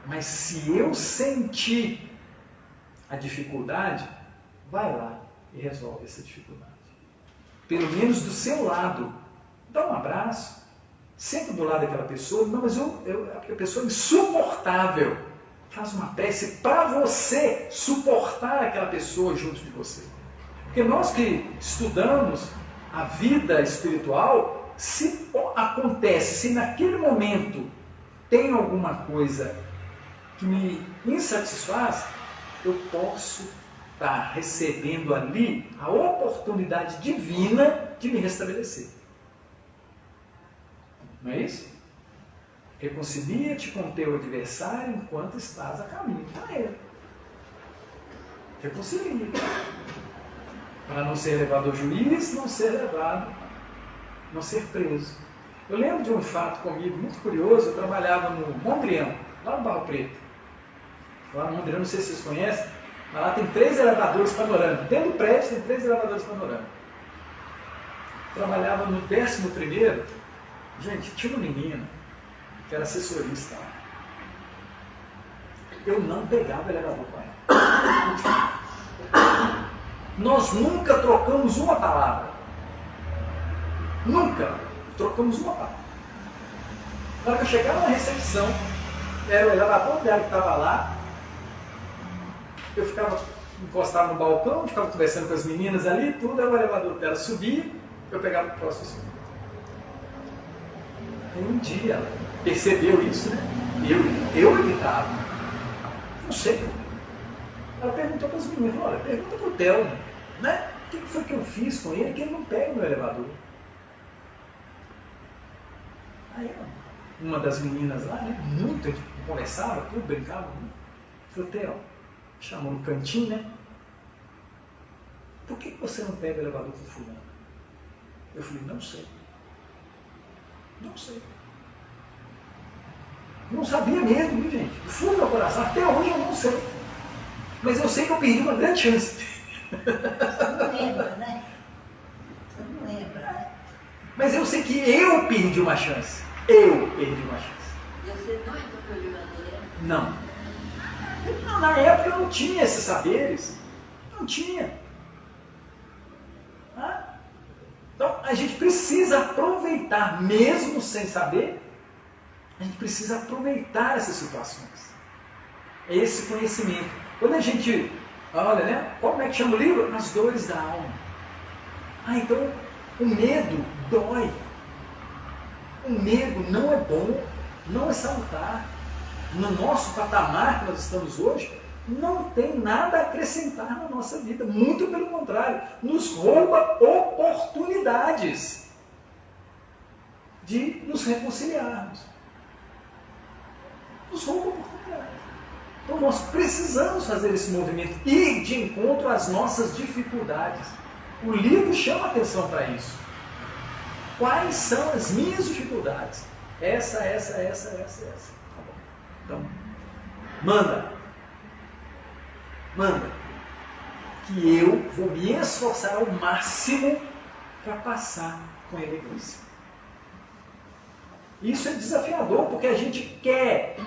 Mas se eu sentir a dificuldade, vai lá e resolve essa dificuldade. Pelo menos do seu lado. Dá um abraço. Senta do lado daquela pessoa. Não, mas a pessoa é insuportável. Faz uma prece para você suportar aquela pessoa junto de você. Porque nós que estudamos a vida espiritual, se acontece, se naquele momento tem alguma coisa que me insatisfaz, eu posso estar recebendo ali a oportunidade divina de me restabelecer. Não é isso? Reconcilia-te com teu adversário enquanto estás a caminho para ele. Reconcilia. Para não ser levado ao juiz, não ser preso. Eu lembro de um fato comigo muito curioso. Eu trabalhava no Mondrian, lá no Barro Preto. Lá no Mondrian, não sei se vocês conhecem, mas lá tem 3 elevadores panorâmicos. Dentro do prédio tem 3 elevadores panorâmicos. Trabalhava no 11º. Gente, tinha uma menina que era assessorista lá. Eu não pegava o elevador com ela. Nós nunca trocamos uma palavra. Nunca trocamos uma palavra. Na hora que eu chegava na recepção, Era o elevador dela que estava lá. Eu ficava encostado no balcão, ficava conversando com as meninas ali, tudo, aí o elevador dela subia, eu pegava o próximo segundo. Aí um dia ela percebeu isso, né? Eu evitava. Não sei. Ela perguntou para as meninas, olha, pergunta para o Theo, né? O que foi que eu fiz com ele que ele não pega no elevador? Aí uma das meninas lá, né? Muito, a gente conversava, tudo, brincava. Falou, Theo, chamou no cantinho, né? Por que você não pega o elevador com fulano? Eu falei, não sei. Não sei. Não sabia mesmo, viu, gente? Fundo do meu coração, até hoje eu não sei. Mas eu sei que eu perdi uma grande chance. Você não lembra, né? Você não lembra, né? Mas eu sei que eu perdi uma chance. Eu perdi uma chance. E você não entrou no elevador, né? Não. Na época eu não tinha esses saberes. Não tinha. Então a gente precisa aproveitar, mesmo sem saber, a gente precisa aproveitar essas situações. Esse conhecimento. Quando a gente olha, né? Como é que chama o livro? As dores da alma. Então o medo dói. O medo não é bom, não é salutar. No nosso patamar que nós estamos hoje, não tem nada a acrescentar na nossa vida. Muito pelo contrário, nos rouba oportunidades de nos reconciliarmos. Nos rouba oportunidades. Então nós precisamos fazer esse movimento, ir de encontro às nossas dificuldades. O livro chama atenção para isso. Quais são as minhas dificuldades? Essa. Tá bom. Então, manda. Que eu vou me esforçar ao máximo para passar com elegância. Isso é desafiador, porque a gente quer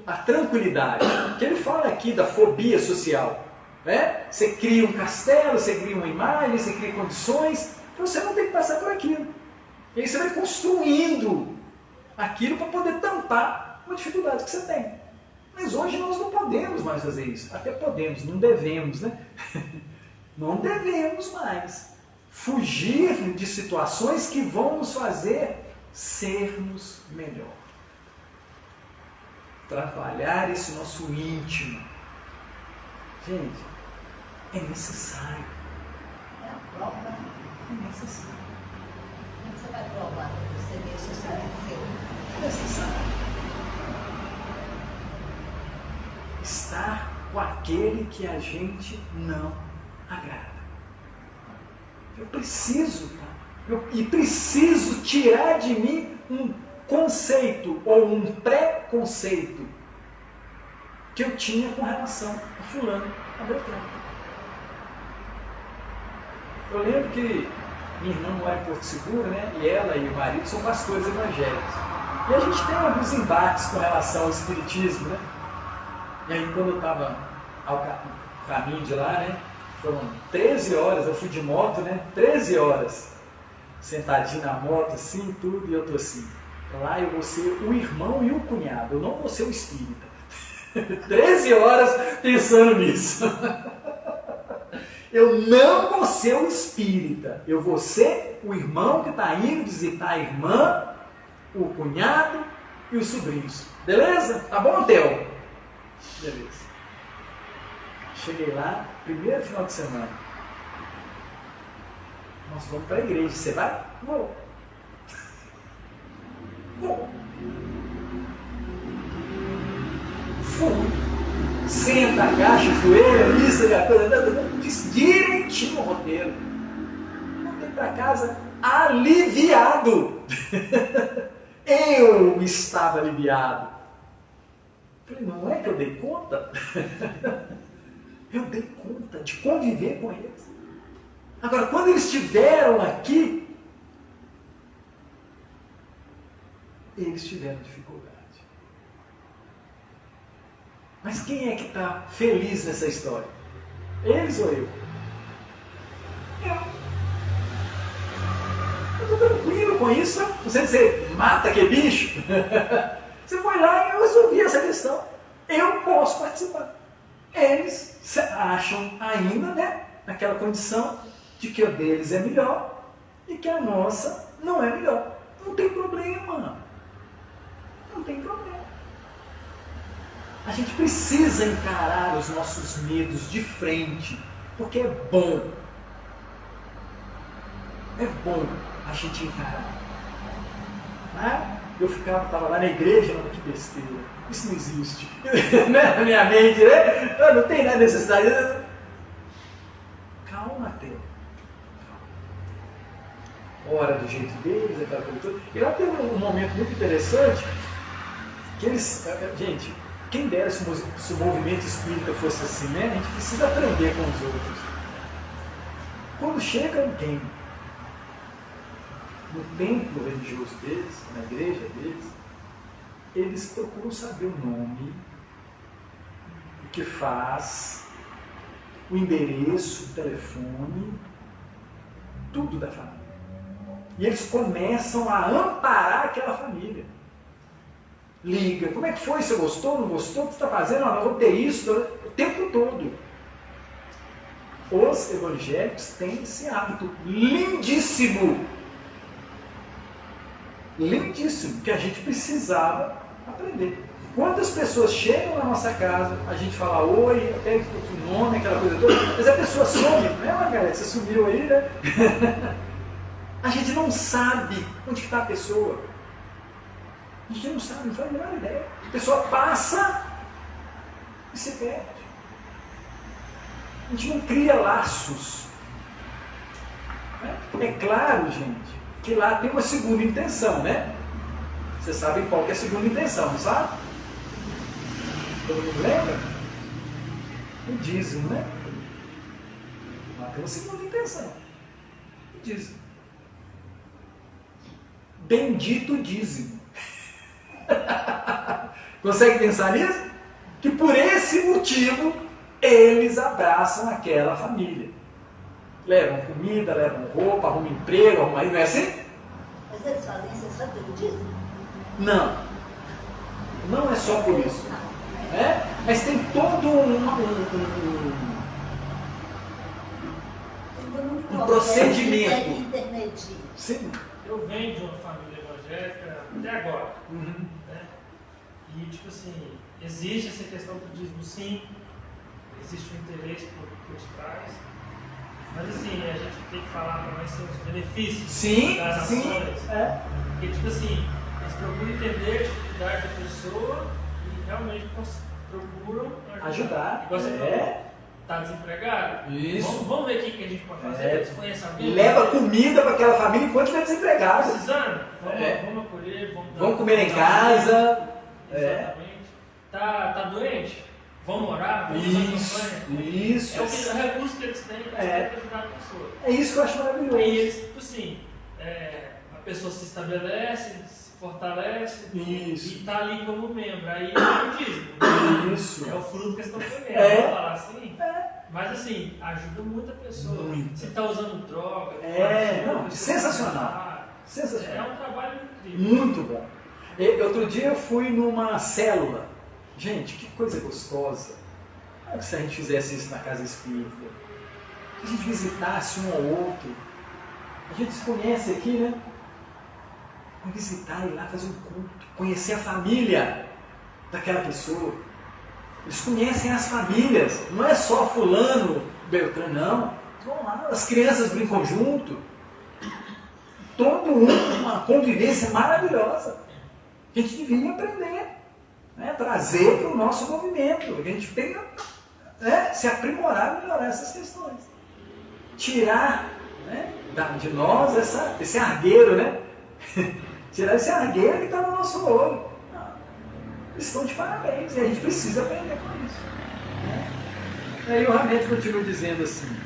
a tranquilidade. Que ele fala aqui da fobia social. Né? Você cria um castelo, você cria uma imagem, você cria condições, então você não tem que passar por aquilo. E aí você vai construindo aquilo para poder tampar uma dificuldade que você tem. Mas hoje nós não podemos mais fazer isso. Até podemos, não devemos, né? Não devemos mais fugir de situações que vão nos fazer sermos melhor. Trabalhar esse nosso íntimo. Gente, é necessário. É a prova. É necessário. Como você vai provar que você é necessário ser? É necessário. Estar com aquele que a gente não agrada. Eu preciso, tá? E preciso tirar de mim um conceito ou um preconceito que eu tinha com relação a fulano, a Beltrano. Eu lembro que minha irmã mora em Porto Seguro, né? E ela e o marido são pastores evangélicos. E a gente tem alguns embates com relação ao espiritismo, né? E aí quando eu estava ao caminho de lá, né? Foram 13 horas, eu fui de moto, né? 13 horas, sentadinho na moto, assim, tudo, e eu tô assim. Lá eu vou ser o irmão e o cunhado, eu não vou ser o espírita. 13 horas pensando nisso. Eu não vou ser o espírita, eu vou ser o irmão que está indo visitar a irmã, o cunhado e os sobrinhos. Beleza? Tá bom, Theo? Beleza. Cheguei lá, primeiro final de semana. Nós vamos para a igreja. Você vai? Vou. Fui. Senta, agacha, joelho, isso, fiz direitinho o roteiro. Voltei para casa aliviado. Eu estava aliviado. Falei, não é que eu dei conta? Eu dei conta de conviver com eles. Agora, quando eles estiveram aqui, eles tiveram dificuldade. Mas quem é que está feliz nessa história? Eles ou eu? Eu estou tranquilo com isso. Você mata que bicho? Você foi lá e eu resolvi essa questão. Eu posso participar. Eles acham ainda, né, naquela condição de que a deles é melhor e que a nossa não é melhor. Não tem problema. Não tem problema. A gente precisa encarar os nossos medos de frente, porque é bom. É bom a gente encarar. Eu estava lá na igreja, não, que besteira. Isso não existe. Na minha mente, né? Não tem nada necessidade. Calma, Theo. Ora do jeito deles, aquela coisa toda. E lá teve um momento muito interessante que eles. Gente, quem dera se o movimento espírita fosse assim, né? A gente precisa aprender com os outros. Quando chega alguém no templo religioso deles, na igreja deles, eles procuram saber o nome, o que faz, o endereço, o telefone, tudo da família. E eles começam a amparar aquela família. Liga, como é que foi? Você gostou, não gostou? O que você está fazendo? Não, vou ter isso, o tempo todo. Os evangélicos têm esse hábito lindíssimo. Lindíssimo, que a gente precisava aprender. Quantas pessoas chegam na nossa casa, a gente fala oi, até o nome, aquela coisa toda, mas a pessoa some, né, Margareth? Você sumiu aí, né? A gente não sabe onde está a pessoa. A gente não sabe, não faz a menor ideia. A pessoa passa e se perde. A gente não cria laços. É claro, gente, que lá tem uma segunda intenção, né? Vocês sabem qual que é a segunda intenção, não sabe? Todo mundo lembra? O dízimo, né? Lá tem uma segunda intenção. O dízimo. Bendito dízimo. Consegue pensar nisso? Que por esse motivo eles abraçam aquela família. Levam comida, levam roupa, arrumam emprego, arrumam... Não é assim? Mas eles fazem isso só pelo dízimo? Não. Não é só por isso. É? Mas tem todo um procedimento. Intermedia. Sim. Eu venho de uma família evangélica até agora. Uhum. Né? E, tipo assim, existe essa questão do dízimo, sim. Existe um interesse por detrás. Mas, assim, a gente tem que falar também sobre os benefícios Sim, das sim. ações. É. Porque, tipo assim, eles procuram entender a dificuldade da pessoa e realmente procuram ajudar. Igual você falou, tá desempregado? Isso. Vamos ver o que a gente pode fazer. Você conhece alguém? Leva comida para aquela família enquanto está desempregado. Precisando? Vamos acolher, vamos comer em casa. Exatamente. Tá doente? Vamos orar? Vamos fazer campanha? Isso. É o recurso que eles têm para ajudar a pessoa. É isso que eu acho maravilhoso. Aí eles, tipo assim, a pessoa se estabelece, se fortalece e está ali como membro. Aí é o dízimo. Isso. É o fruto que eles estão comendo. Vamos falar assim? Mas assim, ajuda muito a pessoa. Muito. Se está usando droga. Não, sensacional. Sensacional. É um trabalho incrível. Muito bom. Outro dia eu fui numa célula. Gente, que coisa gostosa. Se a gente fizesse isso na casa espírita. Se a gente visitasse um ao outro. A gente se conhece aqui, né? Vamos visitar, ir lá fazer um culto. Conhecer a família daquela pessoa. Eles conhecem as famílias. Não é só fulano, Beltrano, não. Vão lá, as crianças brincam junto. Todo uma convivência maravilhosa. A gente devia aprender, né? Trazer para o nosso movimento. Que a gente tenha, né? Se aprimorar e melhorar essas questões. Tirar, né? De nós esse argueiro, né? Tirar esse argueiro que está no nosso olho. Eles estão de parabéns e a gente precisa aprender com isso. Né? Aí o Hamed continua dizendo assim: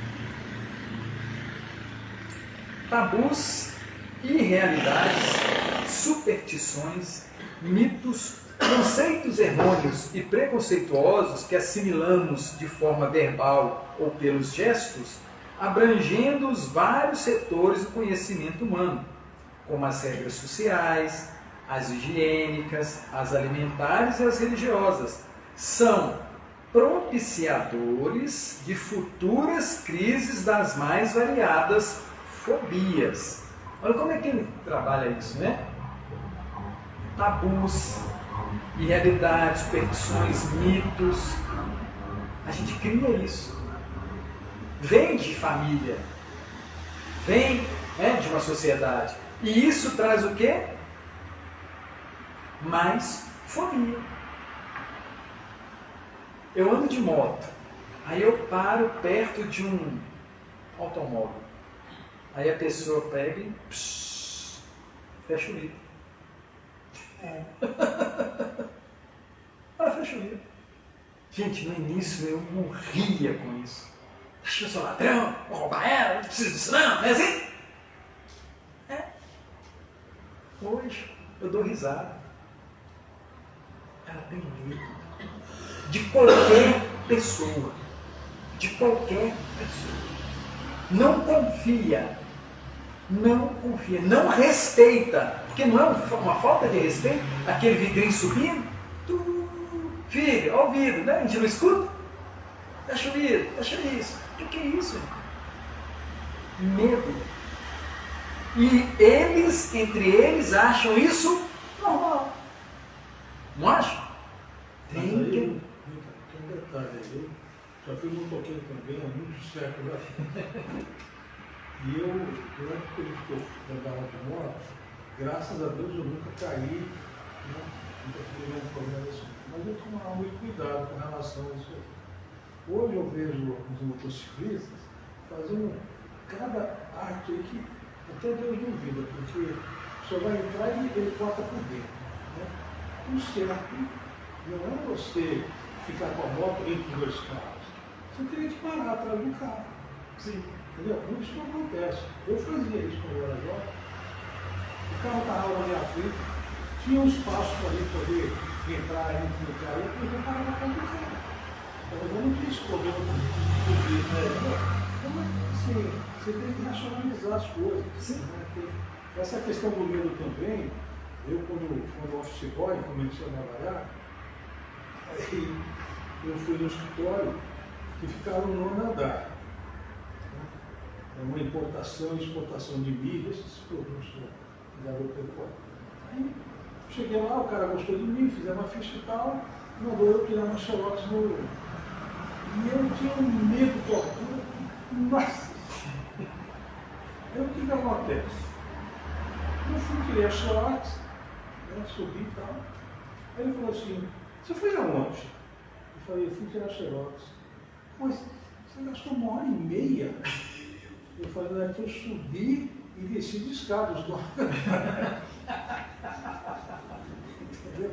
tabus, irrealidades, superstições, mitos, conceitos errôneos e preconceituosos que assimilamos de forma verbal ou pelos gestos, abrangendo os vários setores do conhecimento humano, como as regras sociais, as higiênicas, as alimentares e as religiosas, são propiciadores de futuras crises das mais variadas fobias. Olha como é que ele trabalha isso, né? Tabus, irrealidades, superstições, mitos. A gente cria isso. Vem de família, vem, né, de uma sociedade. E isso traz o quê? Mais fobia. Eu ando de moto, aí eu paro perto de um automóvel. Aí a pessoa pega e fecha o vidro. Ela fecha o vidro. Gente, no início eu morria com isso. Acho que eu sou ladrão, vou roubar ela, não preciso disso não, não é assim? Hoje eu dou risada. Ela tem medo de qualquer pessoa. De qualquer pessoa. Não confia. Não confia. Não respeita. Porque não é uma falta de respeito aquele vidrinho subindo. Filho, olha o vidro, né? A gente não escuta? Deixa o vidro, deixa isso. O que é isso? Medo. E eles, entre eles, acham isso normal. Não acham? Mas aí, tem um detalhe aí, já fui motoqueiro também há muitos séculos. E eu, durante o período que eu andava de moto, graças a Deus eu nunca caí, né? Nunca tive nenhum problema assim. Mas eu tomava muito cuidado com relação a isso aí. Hoje eu vejo os motociclistas fazendo cada arte aí que até Deus duvida, porque o senhor vai entrar e ele corta por dentro. Né? O certo não é você ficar com a moto entre os dois carros. Você teria que parar atrás do carro. Sim. Entendeu? Isso não acontece. Eu fazia isso quando eu era jovem. O carro estava na minha frente, tinha um espaço para ele poder entrar no carro e eu parava atrás do carro. Eu não tinha esse problema com isso, né? Então, assim, você tem que racionalizar as coisas. Sim. Né? Essa questão do medo também, eu quando office boy comecei a trabalhar, aí eu fui no escritório que ficava no nono andar. É uma importação e exportação de milho, esses produtos da agropecuária. Aí cheguei lá, o cara gostou de mim, fizemos uma ficha e tal, mandou eu tirar uma xerox no. E eu tinha um medo de altura. Nossa! Aí o que acontece? Eu fui tirar a xerox, né, subi e tal. Aí ele falou assim, você foi aonde? Eu falei, eu fui tirar a xerox. Mas você gastou 1h30? Eu falei, não é que eu subi e desci de escada os dois. Entendeu?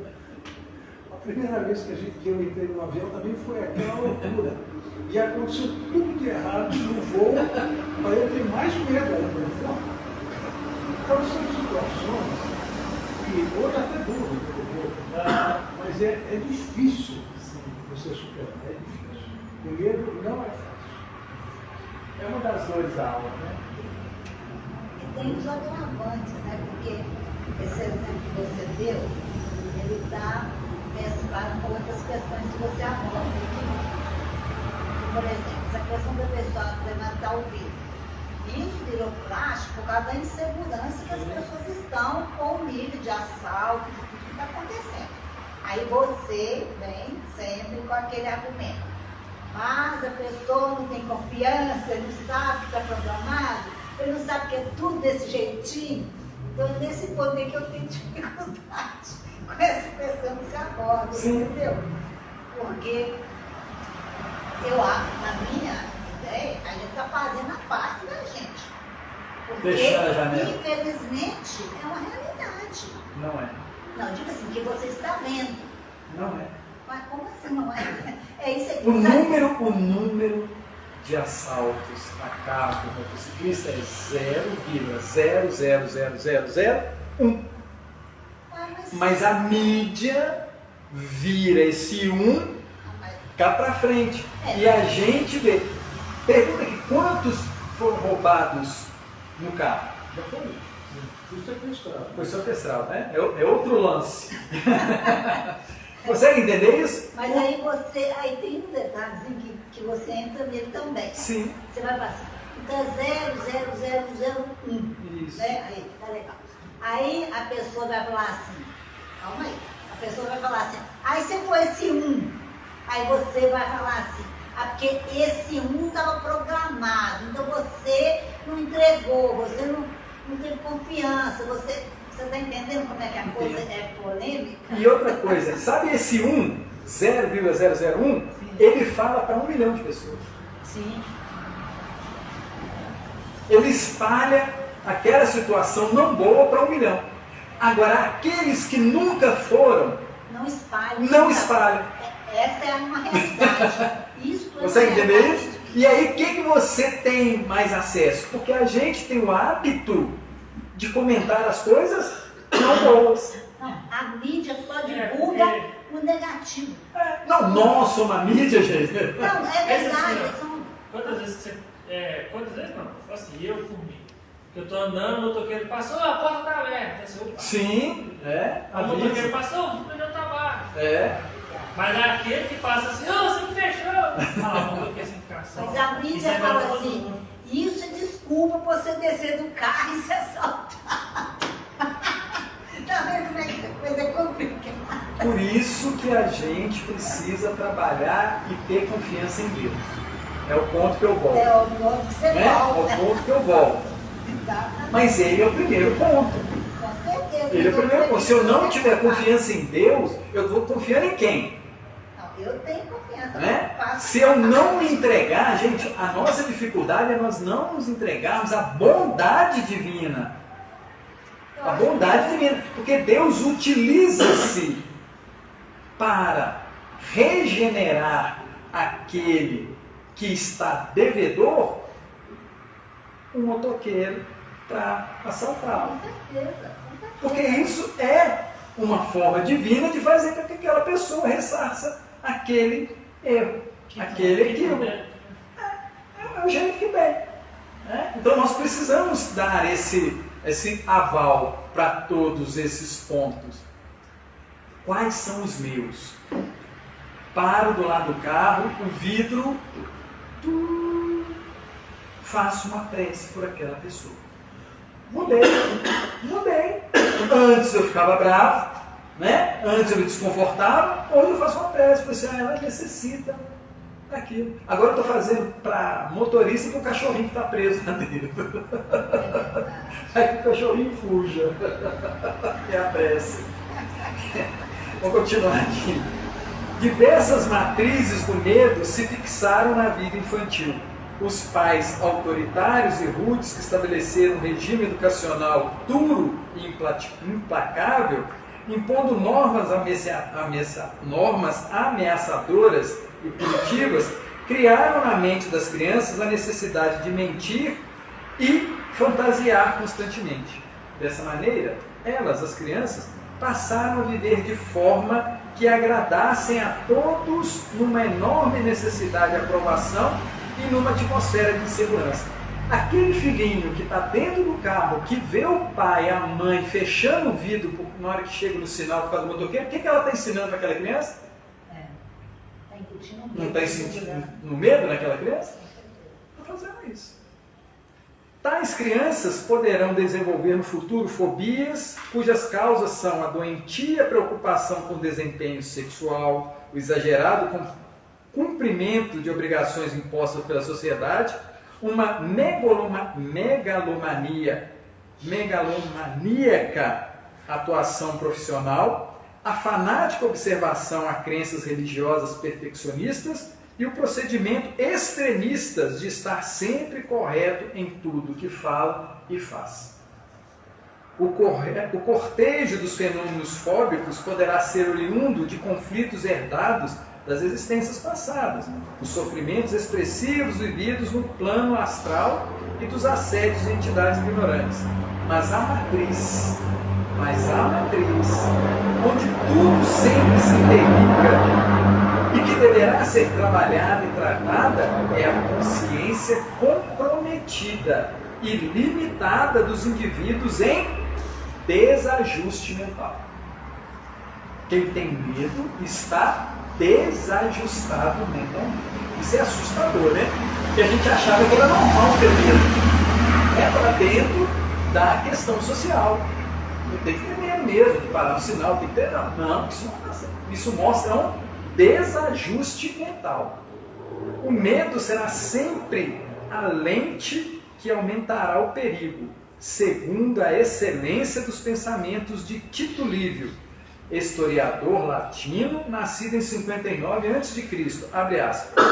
A primeira vez que eu entrei no avião também foi aquela loucura. E aconteceu tudo de errado no voo, aí eu tenho mais medo ainda. Então são situações que hoje até duro, mas é difícil você superar, é difícil. O medo não é fácil. É uma das dores da alma, né? E tem os agravantes, né? Porque esse exemplo que você deu, ele está mesclado com outras questões que você aborda. Por exemplo, essa questão da pessoa levantar o vidro. Isso virou plástico por causa da insegurança que as pessoas estão com o nível de assalto, de tudo que está acontecendo. Aí você vem sempre com aquele argumento. Mas a pessoa não tem confiança, ele não sabe que está programado, ele não sabe que é tudo desse jeitinho. Então é nesse ponto aí que eu tenho dificuldade com essa questão que você aborda, entendeu? Porque na minha ideia, a gente está fazendo a parte da gente. Porque, deixar a janela. infelizmente, é uma realidade. Não é. Não, diga assim, que você está vendo. Não é. Mas como assim não é? É isso aqui. O número de assaltos a carro motociclista é 0,00001. Mas a mídia vira esse 1 cá pra frente. E a gente vê. Pergunta aqui, quantos foram roubados no carro? Já foi? Foi sequestrado. Foi sequestrado, né? É outro lance. Consegue entender isso? Mas aí tem um detalhezinho que você entra nele também. Sim. Você vai falar assim, então é 00001. Isso. Né? Aí, tá legal. Aí a pessoa vai falar assim, calma aí, a pessoa vai falar assim, aí você pôs esse 1, aí você vai falar assim, porque esse 1 estava programado, então você não entregou, você não teve confiança, você está entendendo como é que a coisa é polêmica? E outra coisa, sabe esse 1, 0,001, ele fala para 1 milhão de pessoas. Sim. Ele espalha aquela situação não boa para 1 milhão. Agora, aqueles que nunca foram, Não espalha. não espalham. Essa é uma realidade. Isso é Você uma entendeu realidade. isso? E aí, o que você tem mais acesso? Porque a gente tem o hábito de comentar as coisas não boas. Não, a mídia só divulga o negativo. Não, nós somos a mídia, gente. Não, é verdade. Quantas vezes que você. Quantas vezes não? Assim, eu por mim. Eu tô andando, o motoqueiro passou, a porta tá aberta. Sim, O motoqueiro passou, o pneu tá baixo. Mas é aquele que passa assim, você me fechou. Ah, o motoqueiro sem ficar. Mas a mídia fala assim, isso é desculpa pra você descer do carro e se assaltar. Tá vendo como é que a coisa é complicada? Por isso que a gente precisa trabalhar e ter confiança em Deus. É o ponto que eu volto. É o modo que você Né? É volta. o ponto que eu volto. Mas ele é o primeiro ponto. Com certeza. Ele é o primeiro ponto. Se eu não tiver confiança em Deus, eu vou confiando em quem? Não, eu tenho confiança. Né? Se eu não me entregar, gente, a nossa dificuldade é nós não nos entregarmos à bondade divina. A bondade divina. Porque Deus utiliza-se para regenerar aquele que está devedor, um motoqueiro para assaltá-lo. Com certeza. Porque isso é uma forma divina de fazer com que aquela pessoa ressarça aquele erro, aquele equívoco. É o jeito que tem. Né? Então nós precisamos dar esse aval para todos esses pontos. Quais são os meus? Paro do lado do carro, o vidro, faço uma prece por aquela pessoa. Mudei. Antes eu ficava bravo, né? Antes eu me desconfortava, hoje eu faço uma prece, porque ela necessita daquilo. Agora eu estou fazendo para motorista e para o cachorrinho que está preso lá dentro. Aí que o cachorrinho fuja. É a prece. Vamos continuar aqui. Diversas matrizes do medo se fixaram na vida infantil. Os pais autoritários e rudes que estabeleceram um regime educacional duro e implacável, impondo normas ameaçadoras e punitivas, criaram na mente das crianças a necessidade de mentir e fantasiar constantemente. Dessa maneira, as crianças, passaram a viver de forma que agradassem a todos numa enorme necessidade de aprovação e numa atmosfera de insegurança. Aquele filhinho que está dentro do carro, que vê o pai e a mãe fechando o vidro na hora que chega no sinal por causa do motoqueiro, o que ela está ensinando para aquela criança? Está incutindo medo. Não está sentindo no medo naquela criança? Está fazendo isso. Tais crianças poderão desenvolver no futuro fobias cujas causas são a doentia preocupação com o desempenho sexual, o exagerado cumprimento de obrigações impostas pela sociedade, uma megalomaníaca atuação profissional, a fanática observação a crenças religiosas perfeccionistas e o procedimento extremistas de estar sempre correto em tudo que fala e faz. O cortejo dos fenômenos fóbicos poderá ser oriundo de conflitos herdados das existências passadas, os sofrimentos expressivos vividos no plano astral e dos assédios de entidades ignorantes. Mas a matriz, onde tudo sempre se interliga e que deverá ser trabalhada e tratada, é a consciência comprometida e limitada dos indivíduos em desajuste mental. Quem tem medo está desajustado mentalmente. Isso é assustador, né? Porque a gente achava que era normal ter medo. É para dentro da questão social. Tem que ter medo mesmo, de parar no sinal, tem que ter. Não, isso mostra um desajuste mental. O medo será sempre a lente que aumentará o perigo, segundo a excelência dos pensamentos de Tito Livio, historiador latino, nascido em 59 a.C. Abre aspas.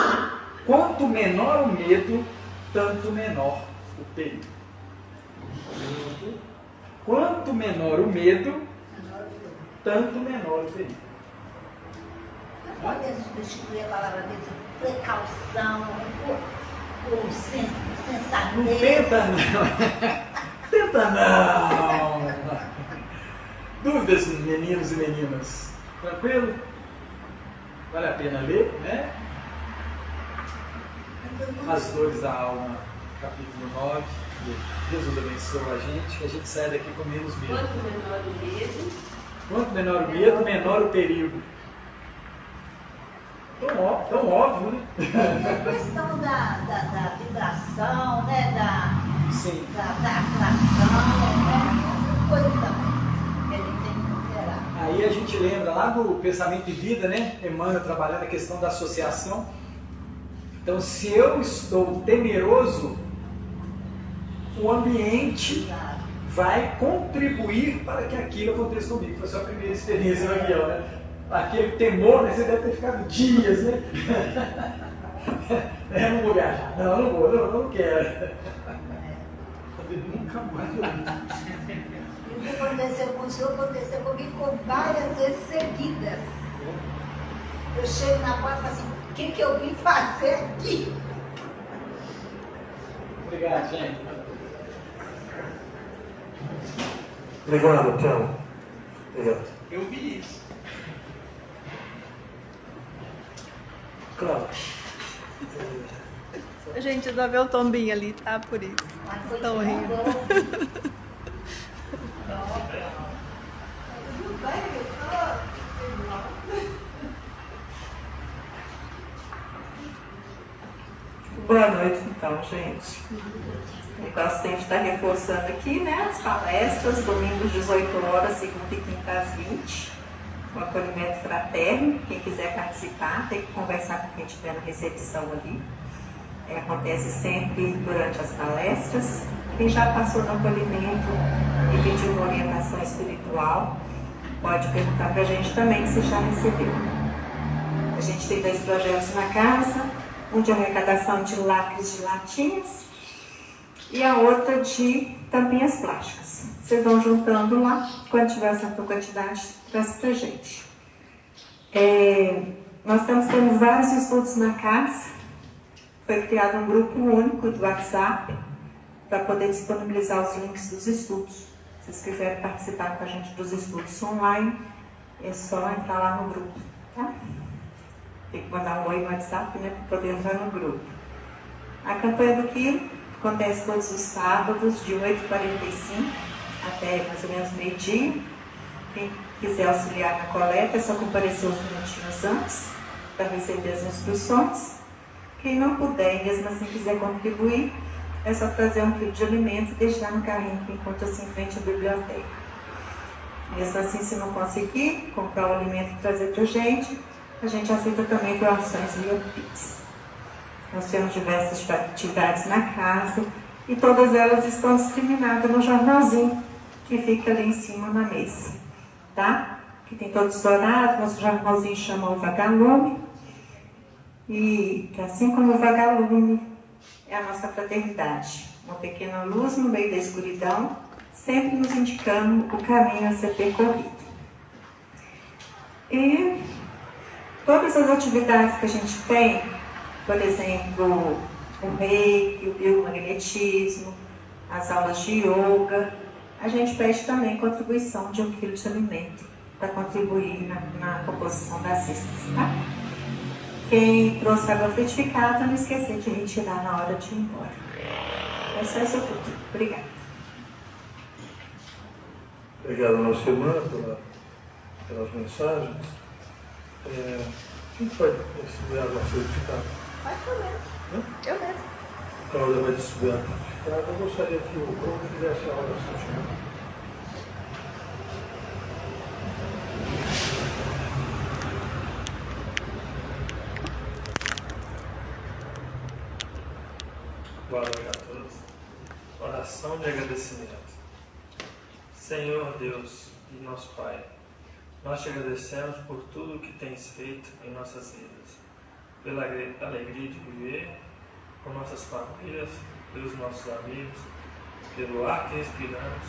Quanto menor o medo, tanto menor o perigo. Quanto menor o medo, tanto menor o perigo. Não pode substituir a palavra mesmo, precaução, por sensatez. Tenta não. Tenta não. Dúvidas, meninos e meninas? Tranquilo? Vale a pena ler, né? As Dores da Alma, capítulo 9. Jesus abençoe a gente, que a gente sai daqui com menos medo. Quanto menor o medo, Quanto menor o medo, menor o perigo. Tão óbvio, né? É a questão da vibração, né? Sim. Da atração, né? Coisa também que ele tem que considerar. Aí a gente lembra lá do Pensamento e Vida, né? Emmanuel trabalhando a questão da associação. Então, se eu estou temeroso, o ambiente vai contribuir para que aquilo aconteça comigo. Foi a sua primeira experiência no avião, né? Aquele temor, né? Você deve ter ficado dias, né? Não vou viajar. Não vou, não quero. Nunca mais eu vi. O que aconteceu com o senhor aconteceu comigo por várias vezes seguidas. Eu chego na porta e falo assim, o que eu vim fazer aqui? Obrigado, gente. Obrigado, Théo. Obrigado. Eu vi isso. Claro. Gente, eu já vi o tombinho ali, tá? Por isso. Mas foi Estão tão rindo. bom. Tudo bem, pessoal? Boa noite, então, gente. Então, sempre está reforçando aqui, né, as palestras, domingos, 18 horas, segunda e quinta às 20, com acolhimento fraterno. Quem quiser participar, tem que conversar com quem estiver na recepção ali. Acontece sempre durante as palestras. Quem já passou no acolhimento e pediu uma orientação espiritual, pode perguntar para a gente também se já recebeu. A gente tem 2 projetos na casa, um de arrecadação de lacres de latinhas e a outra de tampinhas plásticas. Vocês vão juntando lá, quando tiver essa quantidade, traz pra gente. Nós estamos tendo vários estudos na casa. Foi criado um grupo único do WhatsApp para poder disponibilizar os links dos estudos. Se vocês quiserem participar com a gente dos estudos online, é só entrar lá no grupo, tá? Tem que mandar um oi no WhatsApp, né, para poder entrar no grupo. A campanha do quilo acontece todos os sábados, de 8h45 até mais ou menos meio-dia. Quem quiser auxiliar na coleta, é só comparecer uns minutinhos antes para receber as instruções. Quem não puder e mesmo assim quiser contribuir, é só trazer um quilo de alimento e deixar no carrinho que encontra-se em frente à biblioteca. Mesmo assim, se não conseguir comprar o alimento e trazer para a gente aceita também doações via Pix. Nós temos diversas atividades na casa e todas elas estão discriminadas no jornalzinho que fica ali em cima na mesa, tá? Que tem todos os horários, nosso jornalzinho chama o Vagalume, e que assim como o Vagalume é a nossa fraternidade, uma pequena luz no meio da escuridão, sempre nos indicando o caminho a ser percorrido. E todas as atividades que a gente tem, por exemplo, o reiki, o biomagnetismo, as aulas de yoga, a gente pede também contribuição de 1 quilo de alimento para contribuir na composição das cestas, tá? Quem trouxe água frutificada, não esquecer de retirar na hora de ir embora. É só isso tudo. Obrigada. Obrigado à nossa irmã pelas mensagens. Quem vai distribuir água certificada? Vai comer. Eu mesmo. A Cláudia vai distribuir água certificada. Eu gostaria que o Bruno fizesse a aula certificada. Boa noite a todos. Oração de agradecimento. Senhor Deus e nosso Pai, nós te agradecemos por tudo o que tens feito em nossas vidas, pela alegria de viver com nossas famílias, pelos nossos amigos, pelo ar que respiramos,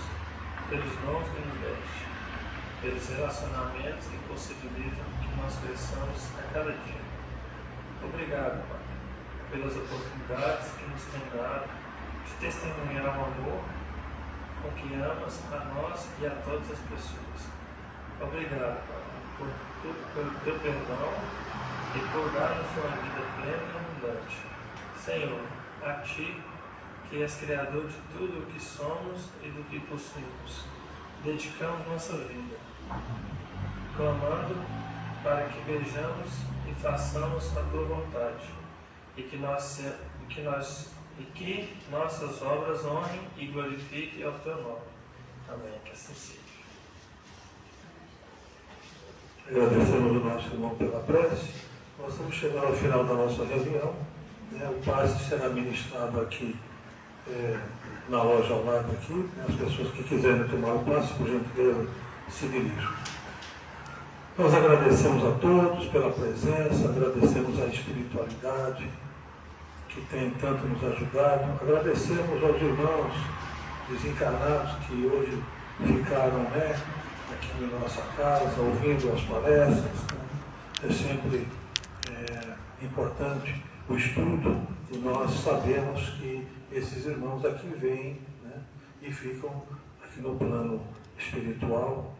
pelos dons que nos deste, pelos relacionamentos que possibilitam que nós cresçamos a cada dia. Obrigado, Pai, pelas oportunidades que nos tem dado de testemunhar o amor com que amas a nós e a todas as pessoas. Obrigado, Pai, pelo teu perdão e por dar-nos uma vida plena e abundante. Senhor, a Ti, que és Criador de tudo o que somos e do que possuímos, dedicamos nossa vida, clamando para que vejamos e façamos a Tua vontade, e que nossas obras honrem e glorifiquem ao Teu nome. Amém. Que assim seja. Agradecemos o nosso irmão pela prece. Nós estamos chegando ao final da nossa reunião. O passe será ministrado aqui na loja ao lado aqui. As pessoas que quiserem tomar o passe, por gentileza, se dirijam. Nós agradecemos a todos pela presença, agradecemos a espiritualidade que tem tanto nos ajudado, agradecemos aos irmãos desencarnados que hoje ficaram aqui em nossa casa, ouvindo as palestras. É sempre importante o estudo e nós sabemos que esses irmãos aqui vêm e ficam aqui no plano espiritual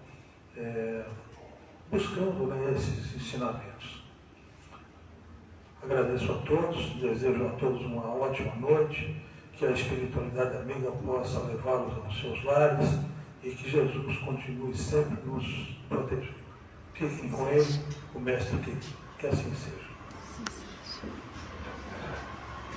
buscando esses ensinamentos. Agradeço a todos, desejo a todos uma ótima noite, que a espiritualidade amiga possa levá-los aos seus lares e que Jesus continue sempre nos protegendo. Fiquem com Ele, o Mestre querido. Que assim seja.